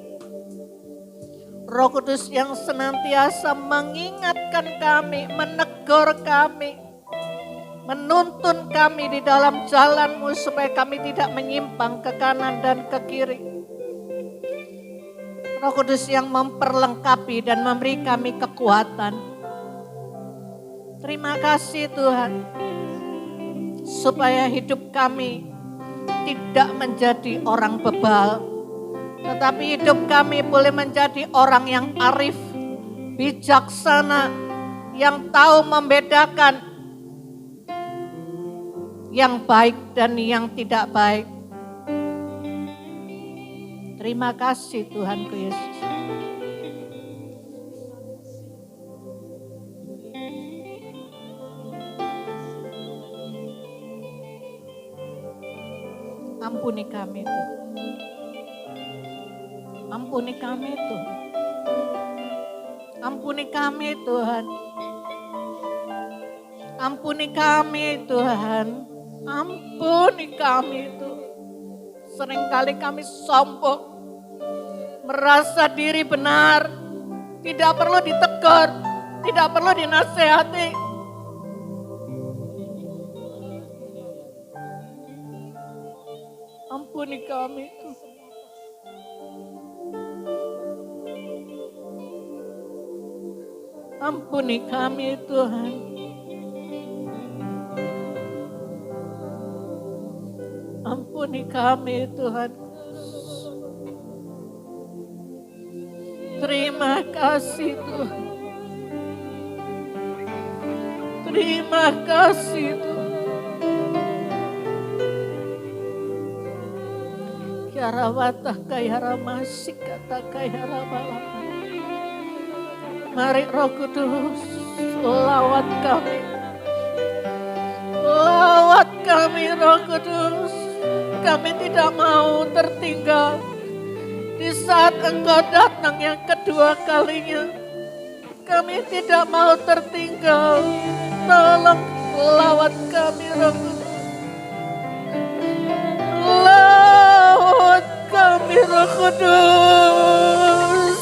Roh Kudus yang senantiasa mengingatkan kami, menegur kami, menuntun kami di dalam jalan-Mu supaya kami tidak menyimpang ke kanan dan ke kiri. Roh Kudus yang memperlengkapi dan memberi kami kekuatan. Terima kasih Tuhan, supaya hidup kami tidak menjadi orang bebal, tetapi hidup kami boleh menjadi orang yang arif, bijaksana, yang tahu membedakan yang baik dan yang tidak baik. Terima kasih Tuhanku Yesus. Ampuni kami Tuhan. Ampuni kami Tuhan. Ampuni kami Tuhan. Ampuni kami Tuhan. Ampuni kami Tuhan. Seringkali kami sombong, merasa diri benar, Tidak perlu ditegur, tidak perlu dinasehati. Ampuni kami Tuhan. Ampuni kami Tuhan. Ampuni kami Tuhan. Terima kasih Tuhan. Terima kasih Tuhan. Kiarawata kayara masik kata kayara malam. Mari Roh Kudus lawat kami. Lawat kami Roh Kudus. Kami tidak mau tertinggal di saat Engkau datang yang kedua kalinya. Kami tidak mau tertinggal. Tolong lawat kami Roh Kudus. Lawat kami Roh Kudus.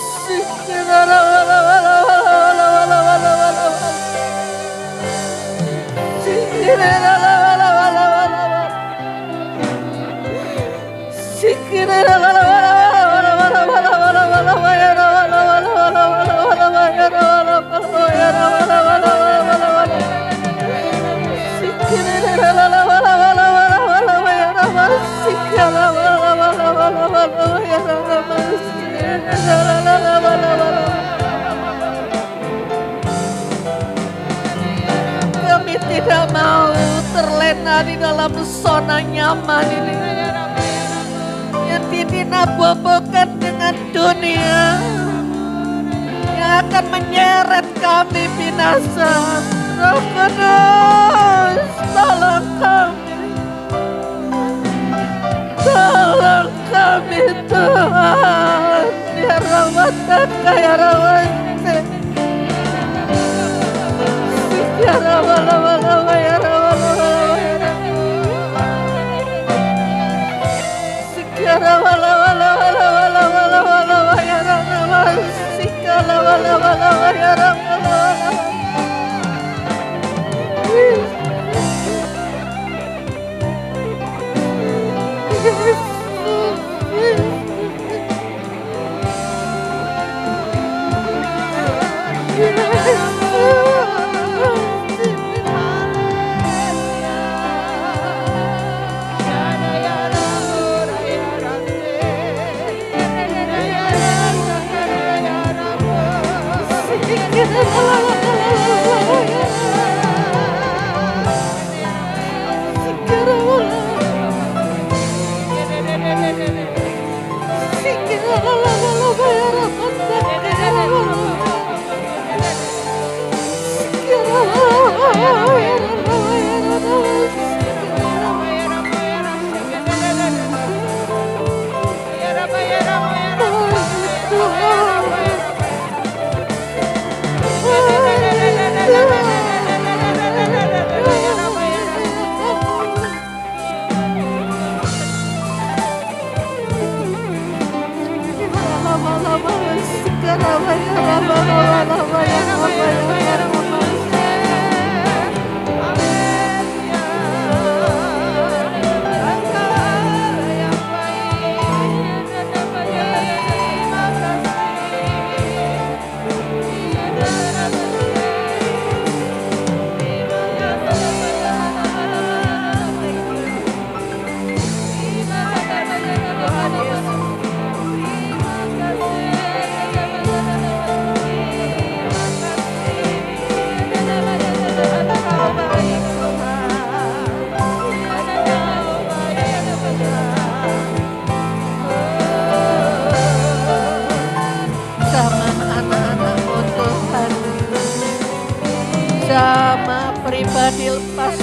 Kami tidak mau terlena di dalam zona nyaman ini yang dinabobokan dengan dunia yang akan menyeret kami binasa. Roh Kudus, tolong kami. Tolong kami Tuhan. Ya Rawatan kaya rawante. Ya Rawalawa ya Rawalawa ya Sikara Rawalawa ya Rawalawa Sikala Rawalawa ya Rawalawa.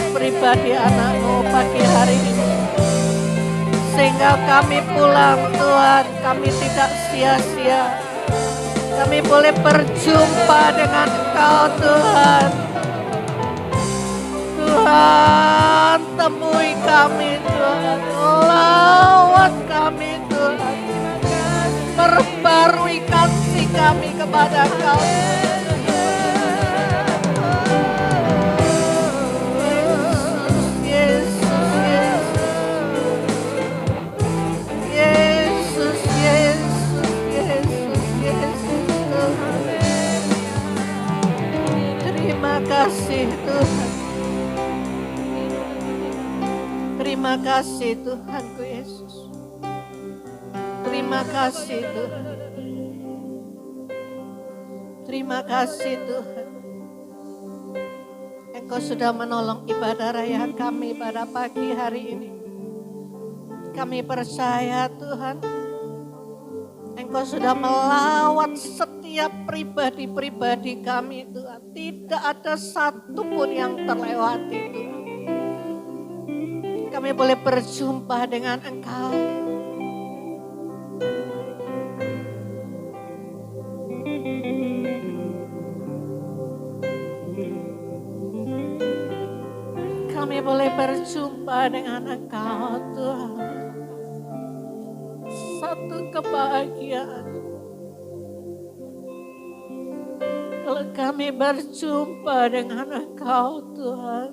Pribadi anakmu pagi hari ini, sehingga kami pulang Tuhan, kami tidak sia-sia, kami boleh berjumpa dengan Engkau Tuhan. Tuhan, temui kami Tuhan, lawat kami Tuhan, perbarui kasih kami kepada Engkau. Terima kasih Tuhanku Yesus. Terima kasih Tuhan. Terima kasih Tuhan. Engkau sudah menolong ibadah raya kami pada pagi hari ini. Kami percaya Tuhan, Engkau sudah melawat setiap pribadi-pribadi kami Tuhan. Tidak ada satupun yang terlewati Tuhan. Kami boleh berjumpa dengan Engkau. Kami boleh berjumpa dengan Engkau Tuhan. Satu kebahagiaan. Kalau kami berjumpa dengan Engkau Tuhan.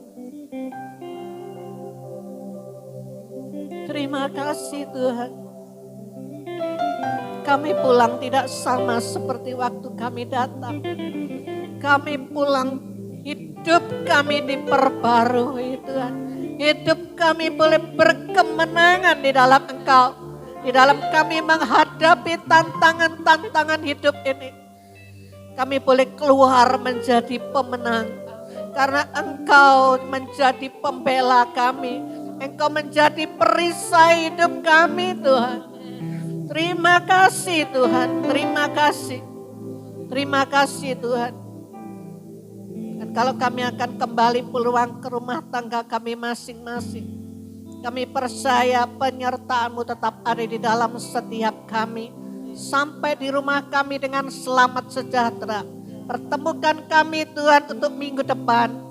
Terima kasih Tuhan. Kami pulang tidak sama seperti waktu kami datang. Kami pulang, hidup kami diperbarui Tuhan. Hidup kami boleh berkemenangan di dalam Engkau. Di dalam kami menghadapi tantangan-tantangan hidup ini. Kami boleh keluar menjadi pemenang. Karena Engkau menjadi pembela kami. Engkau menjadi perisai hidup kami Tuhan. Terima kasih Tuhan, terima kasih. Terima kasih Tuhan. Dan kalau kami akan kembali pulang ke rumah tangga kami masing-masing. Kami percaya penyertaan-Mu tetap ada di dalam setiap kami. Sampai di rumah kami dengan selamat sejahtera. Pertemukan kami Tuhan untuk minggu depan.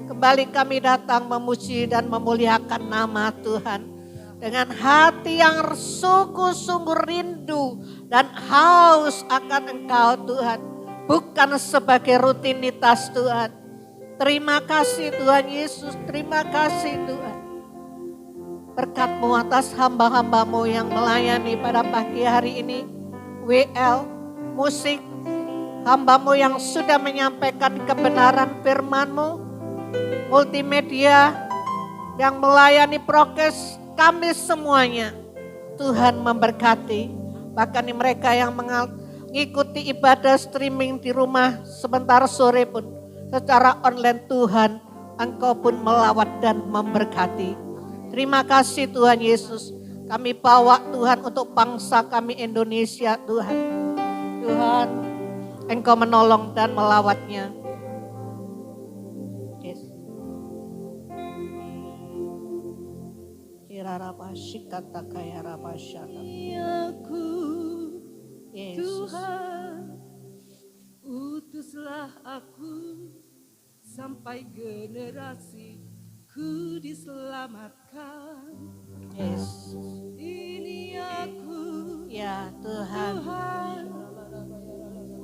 Kembali kami datang memuji dan memuliakan nama Tuhan. Dengan hati yang sungguh-sungguh rindu dan haus akan Engkau Tuhan. Bukan sebagai rutinitas Tuhan. Terima kasih Tuhan Yesus, terima kasih Tuhan. Berkat-Mu atas hamba-hamba-Mu yang melayani pada pagi hari ini. WL, musik, hamba-Mu yang sudah menyampaikan kebenaran firman-Mu. Multimedia yang melayani prokes, kami semuanya Tuhan memberkati. Bahkan mereka yang mengikuti ibadah streaming di rumah sebentar sore pun secara online Tuhan, Engkau pun melawat dan memberkati. Terima kasih Tuhan Yesus. Kami bawa Tuhan untuk bangsa kami Indonesia Tuhan. Tuhan, Engkau menolong dan melawatnya. Aku Tuhan, utuslah aku sampai generasiku diselamatkan. Yes. Ini aku Ya Tuhan. Tuhan,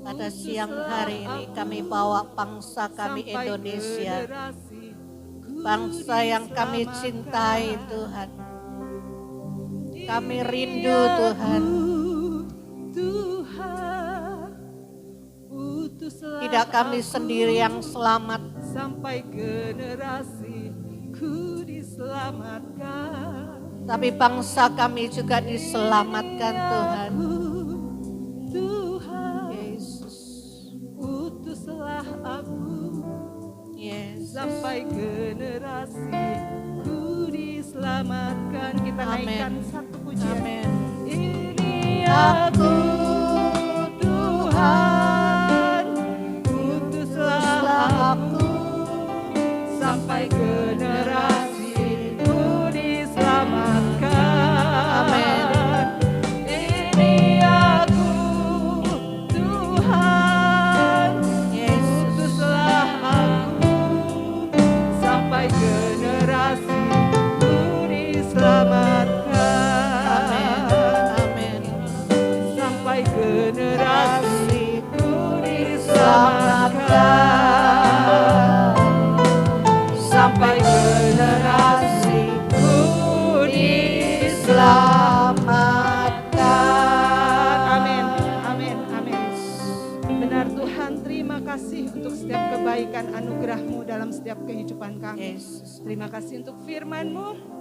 Pada siang hari ini kami bawa bangsa kami sampai Indonesia. generasiku Bangsa yang kami cintai Tuhan. Kami rindu Tuhan. Tuhan, utuslah Tidak kami aku sendiri yang selamat. sampai generasiku diselamatkan. Tapi bangsa kami juga diselamatkan Tuhan. Tuhan, Yesus. utuslah aku Yes. sampai generasiku diselamatkan. Kita Amen. naikkan satu pujian. Amin. Ini aku Tuhan, utuslah aku sampai generasiku diselamatkan. Amin. Ini aku Tuhan, Yesus. utuslah aku sampai generasiku diselamatkan. Amin. Amin. selamatkan. Amin, amin, amin. Benar Tuhan, terima kasih untuk setiap kebaikan anugerah-Mu dalam setiap kehidupan kami. Yesus. Terima kasih untuk firman-Mu.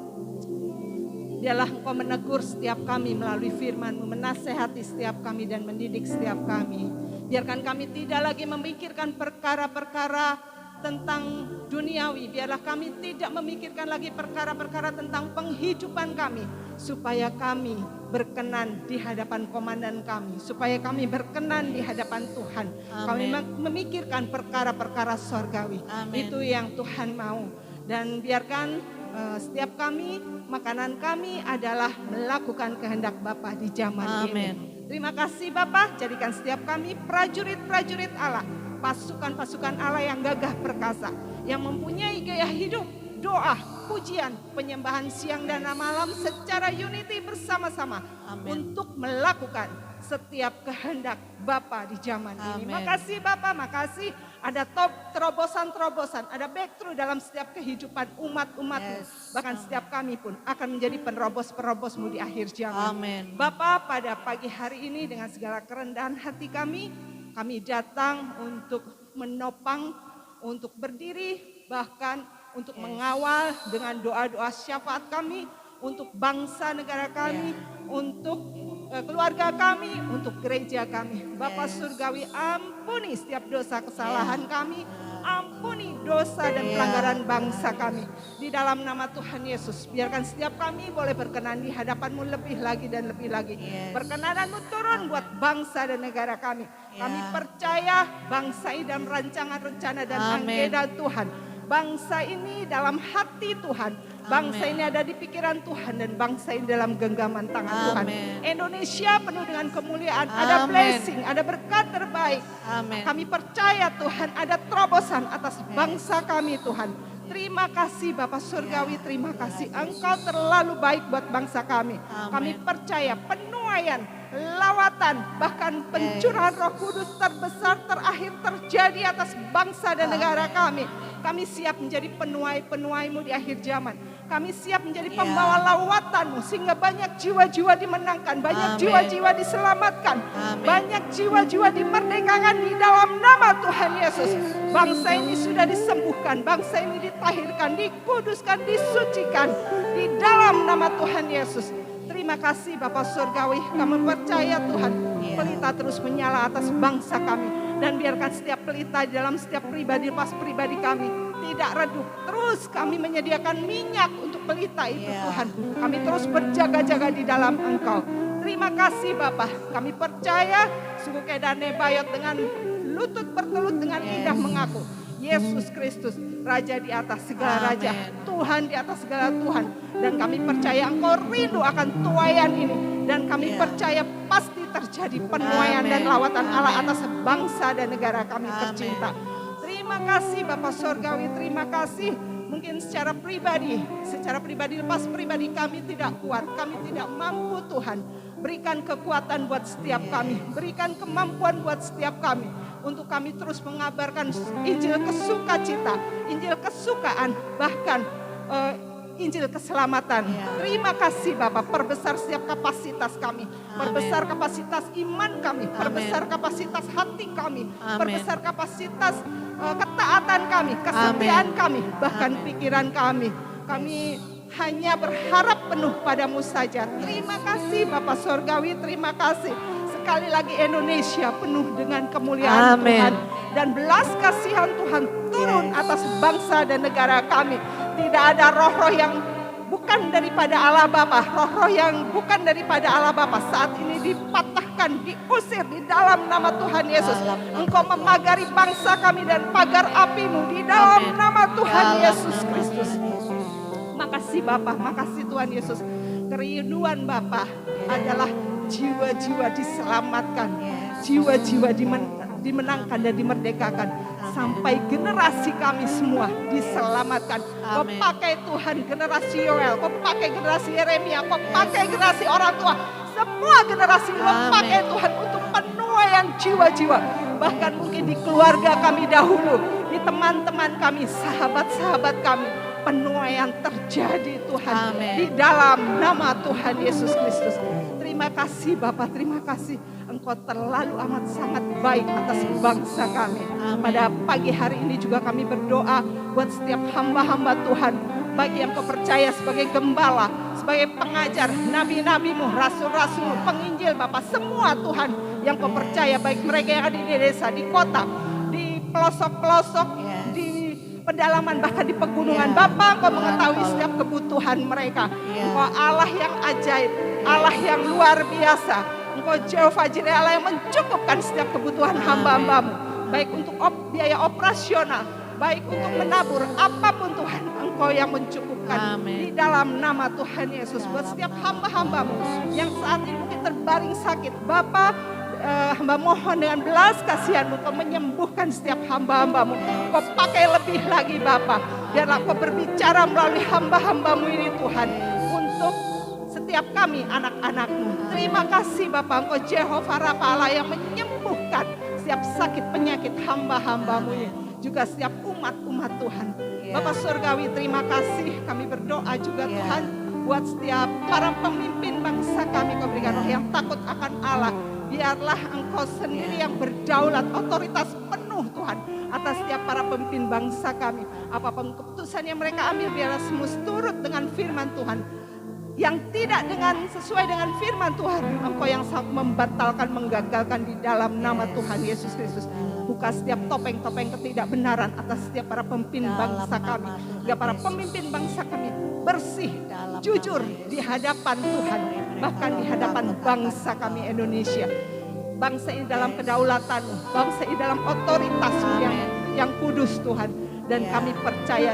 Biarlah Engkau menegur setiap kami melalui firman-Mu, menasehati setiap kami dan mendidik setiap kami. Biarkan kami tidak lagi memikirkan perkara-perkara tentang duniawi. Biarlah kami tidak memikirkan lagi perkara-perkara tentang penghidupan kami. Supaya kami berkenan di hadapan komandan kami. Supaya kami berkenan di hadapan Tuhan. Kami memikirkan perkara-perkara sorgawi. Amin. Itu yang Tuhan mau. Dan biarkan setiap kami, makanan kami adalah melakukan kehendak Bapa di zaman Amin. ini. Terima kasih Bapa, jadikan setiap kami prajurit-prajurit Allah, pasukan-pasukan Allah yang gagah perkasa, yang mempunyai gaya hidup, doa, pujian, penyembahan siang dan malam secara unity bersama-sama. Amin. Untuk melakukan setiap kehendak Bapa di zaman ini. Amin. Makasih Bapa, makasih. Ada terobosan-terobosan, ada breakthrough dalam setiap kehidupan umat-umat-Mu. Yes. Bahkan setiap kami pun akan menjadi penerobos-penerobos-Mu di akhir zaman. Amin. Bapa, pada pagi hari ini dengan segala kerendahan hati kami datang untuk menopang, untuk berdiri, bahkan untuk mengawal dengan doa-doa syafaat kami, untuk bangsa negara kami, untuk keluarga kami, untuk gereja kami. Bapa Surgawi, ampuni setiap dosa kesalahan kami, ampuni dosa dan pelanggaran bangsa kami. Di dalam nama Tuhan Yesus, biarkan setiap kami boleh berkenan di hadapan-Mu lebih lagi dan lebih lagi. Perkenanan-Mu turun buat bangsa dan negara kami. Kami percaya bangsa ini dalam rancangan, rencana dan agenda Tuhan. Bangsa ini dalam hati Tuhan. Bangsa ini ada di pikiran Tuhan dan bangsa ini dalam genggaman tangan Tuhan. Indonesia penuh dengan kemuliaan, ada blessing, ada berkat terbaik. Kami percaya Tuhan ada terobosan atas bangsa kami Tuhan. Terima kasih Bapa Surgawi, terima kasih. Engkau terlalu baik buat bangsa kami. Kami percaya penuaian, lawatan, bahkan pencurahan Roh Kudus terbesar terakhir terjadi atas bangsa dan negara kami. Kami siap menjadi penuai-penuai-Mu di akhir zaman. Kami siap menjadi pembawa lawatan-Mu sehingga banyak jiwa-jiwa dimenangkan, banyak jiwa-jiwa diselamatkan, banyak jiwa-jiwa dimerdekakan di dalam nama Tuhan Yesus. Bangsa ini sudah disembuhkan, bangsa ini ditahirkan, dikuduskan, disucikan di dalam nama Tuhan Yesus. Terima kasih Bapak Surgawi, kami percaya Tuhan, pelita terus menyala atas bangsa kami. Dan biarkan setiap pelita di dalam setiap pribadi, lepas pribadi kami tidak redup. Terus kami menyediakan minyak untuk pelita itu Tuhan. Kami terus berjaga-jaga di dalam Engkau. Terima kasih Bapak, kami percaya suku Kedane Bayot dengan lutut bertelut dengan indah mengaku. Yesus Kristus, Raja di atas segala Raja, Tuhan di atas segala Tuhan. Dan kami percaya Engkau rindu akan tuaian ini. Dan kami percaya pasti terjadi penuaian dan lawatan Allah atas bangsa dan negara kami tercinta. Terima kasih Bapak Surgawi, terima kasih. Mungkin secara pribadi lepas pribadi kami tidak kuat, kami tidak mampu Tuhan. Berikan kekuatan buat setiap kami, berikan kemampuan buat setiap kami. Untuk kami terus mengabarkan Injil kesukacita, Injil kesukaan, bahkan Injil keselamatan. Terima kasih Bapak, perbesar setiap kapasitas kami, perbesar kapasitas iman kami, perbesar kapasitas hati kami, perbesar kapasitas ketaatan kami, kesetiaan kami, bahkan pikiran kami. Kami hanya berharap penuh padamu saja. Terima kasih Bapak Surgawi, terima kasih. Sekali lagi Indonesia penuh dengan kemuliaan Tuhan. Dan belas kasihan Tuhan turun atas bangsa dan negara kami. Tidak ada roh-roh yang bukan daripada Allah Bapa, roh-roh yang bukan daripada Allah Bapa saat ini dipatahkan, diusir di dalam nama Tuhan Yesus. Engkau memagari bangsa kami dan pagar api-Mu di dalam nama Tuhan Yesus Kristus. Makasih Bapa, makasih Tuhan Yesus. Kerinduan Bapa adalah jiwa-jiwa diselamatkan, jiwa-jiwa dimenangkan dan dimerdekakan. Sampai generasi kami semua diselamatkan. Kau pakai Tuhan generasi Yoel, Kau pakai generasi Yeremia, Kau pakai generasi orang tua. Semua generasi Kau pakai Tuhan untuk penuaian jiwa-jiwa. Bahkan mungkin di keluarga kami dahulu, di teman-teman kami, sahabat-sahabat kami. penuaian terjadi Tuhan. Amin. Di dalam nama Tuhan Yesus Kristus. Terima kasih Bapak, terima kasih. Engkau terlalu amat sangat baik atas bangsa kami. Amin. Pada pagi hari ini juga kami berdoa buat setiap hamba-hamba Tuhan. Bagi yang kau percaya sebagai gembala, sebagai pengajar, nabi-nabimu, rasul-rasul, penginjil Bapak. Semua Tuhan yang kau percaya, baik mereka yang ada di desa, di kota, di pelosok-pelosok, Yes. di pedalaman, bahkan di pegunungan. Ya. Bapak, Engkau Tuhan, mengetahui Kau- setiap kebutuhan mereka. Ya. Engkau Allah yang ajaib, Allah yang luar biasa. Engkau Jehovah Jireh, Allah yang mencukupkan setiap kebutuhan Amin. hamba-hambamu. Baik untuk biaya operasional, baik untuk menabur, apapun Tuhan, Engkau yang mencukupkan. Amin. Di dalam nama Tuhan Yesus, buat setiap hamba-hambamu yang saat ini mungkin terbaring sakit. Bapak, hamba mohon dengan belas kasihan-Mu Kau menyembuhkan setiap hamba-hambamu. Kau pakai lebih lagi Bapak. Biarlah Kau berbicara melalui hamba-hambamu ini Tuhan. Untuk setiap kami anak-anak-Mu. Terima kasih Bapak, Engkau Jehovah Rafa, Allah yang menyembuhkan setiap sakit penyakit hamba-hambamu ini. Juga setiap umat-umat Tuhan. Ya. Bapak Surgawi, terima kasih. Kami berdoa juga Ya. Tuhan. Buat setiap para pemimpin bangsa kami, Kau berikan roh yang takut akan Allah. Biarlah Engkau sendiri yang berdaulat, otoritas penuh Tuhan atas setiap para pemimpin bangsa kami. Apapun keputusan yang mereka ambil, biarlah semua turut dengan firman Tuhan. Yang tidak sesuai dengan firman Tuhan, Engkau yang membatalkan, menggagalkan di dalam nama Tuhan Yesus Kristus. Buka setiap topeng-topeng ketidakbenaran atas setiap para pemimpin Dalam bangsa nama kami. Tuhan Biar para Yesus. pemimpin bangsa kami bersih, Dalam jujur nama Yesus. di hadapan Tuhan, bahkan di hadapan bangsa kami Indonesia. Bangsa ini dalam kedaulatan-Mu, bangsa ini dalam otoritas-Mu yang kudus Tuhan. Dan Ya. kami percaya,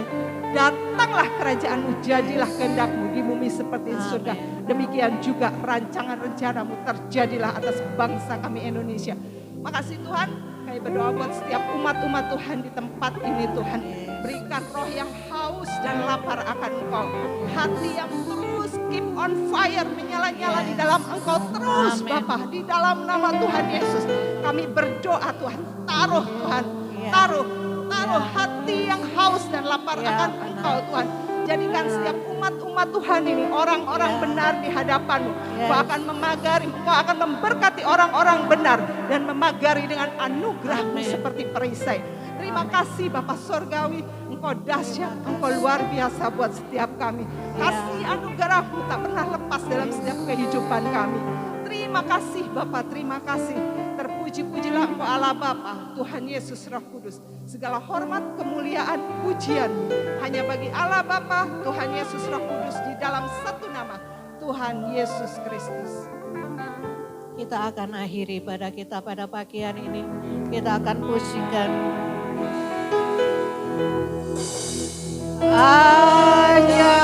datanglah kerajaan-Mu, jadilah kehendak-Mu di bumi seperti di surga. Amin. Demikian juga rancangan rencana-Mu terjadilah atas bangsa kami Indonesia. Makasih Tuhan, kami berdoa buat setiap umat-umat Tuhan di tempat ini Tuhan. Berikan roh yang haus dan lapar akan Engkau. Hati yang terus keep on fire, menyala-nyala di dalam Engkau terus Amin. Bapa. Di dalam nama Tuhan Yesus kami berdoa Tuhan. Taruh Tuhan, Ya. taruh hati yang haus dan lapar Ya, akan benar. Engkau Tuhan. Jadikan setiap umat-umat Tuhan ini orang-orang Ya. benar di hadapan-Mu. Yes. Engkau akan memagari, Engkau akan memberkati orang-orang benar dan memagari dengan anugerah-Mu Amin. seperti perisai. Terima kasih Bapak Sorgawi, Engkau dahsyat, Engkau luar biasa buat setiap kami. Kasih anugerah-Mu tak pernah lepas dalam setiap kehidupan kami. Terima kasih Bapak, terima kasih. Terpuji-pujilah Engkau Allah Bapa, Tuhan Yesus Roh Kudus. Segala hormat, kemuliaan, pujian hanya bagi Allah Bapa, Tuhan Yesus Roh Kudus di dalam satu nama, Tuhan Yesus Kristus. Kita akan akhiri pada kita pada pagi hari ini. Kita akan pujikan. Hanya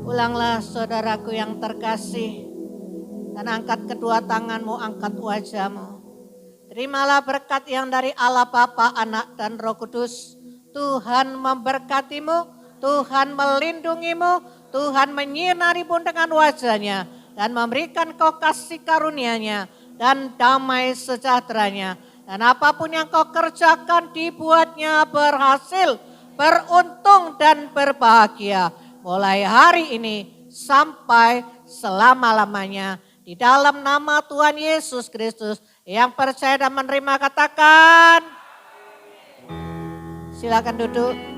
pulanglah saudaraku yang terkasih dan angkat kedua tanganmu, angkat wajahmu. Terimalah berkat yang dari Allah Bapa, Anak, dan Roh Kudus. Tuhan memberkatimu, Tuhan melindungimu, Tuhan menyinarimu dengan wajah-Nya dan memberikan kau kasih karunia-Nya dan damai sejahtera-Nya. Dan apapun yang kau kerjakan dibuatnya berhasil, beruntung dan berbahagia. Mulai hari ini sampai selama-lamanya. Di dalam nama Tuhan Yesus Kristus, yang percaya dan menerima katakan. Silakan duduk.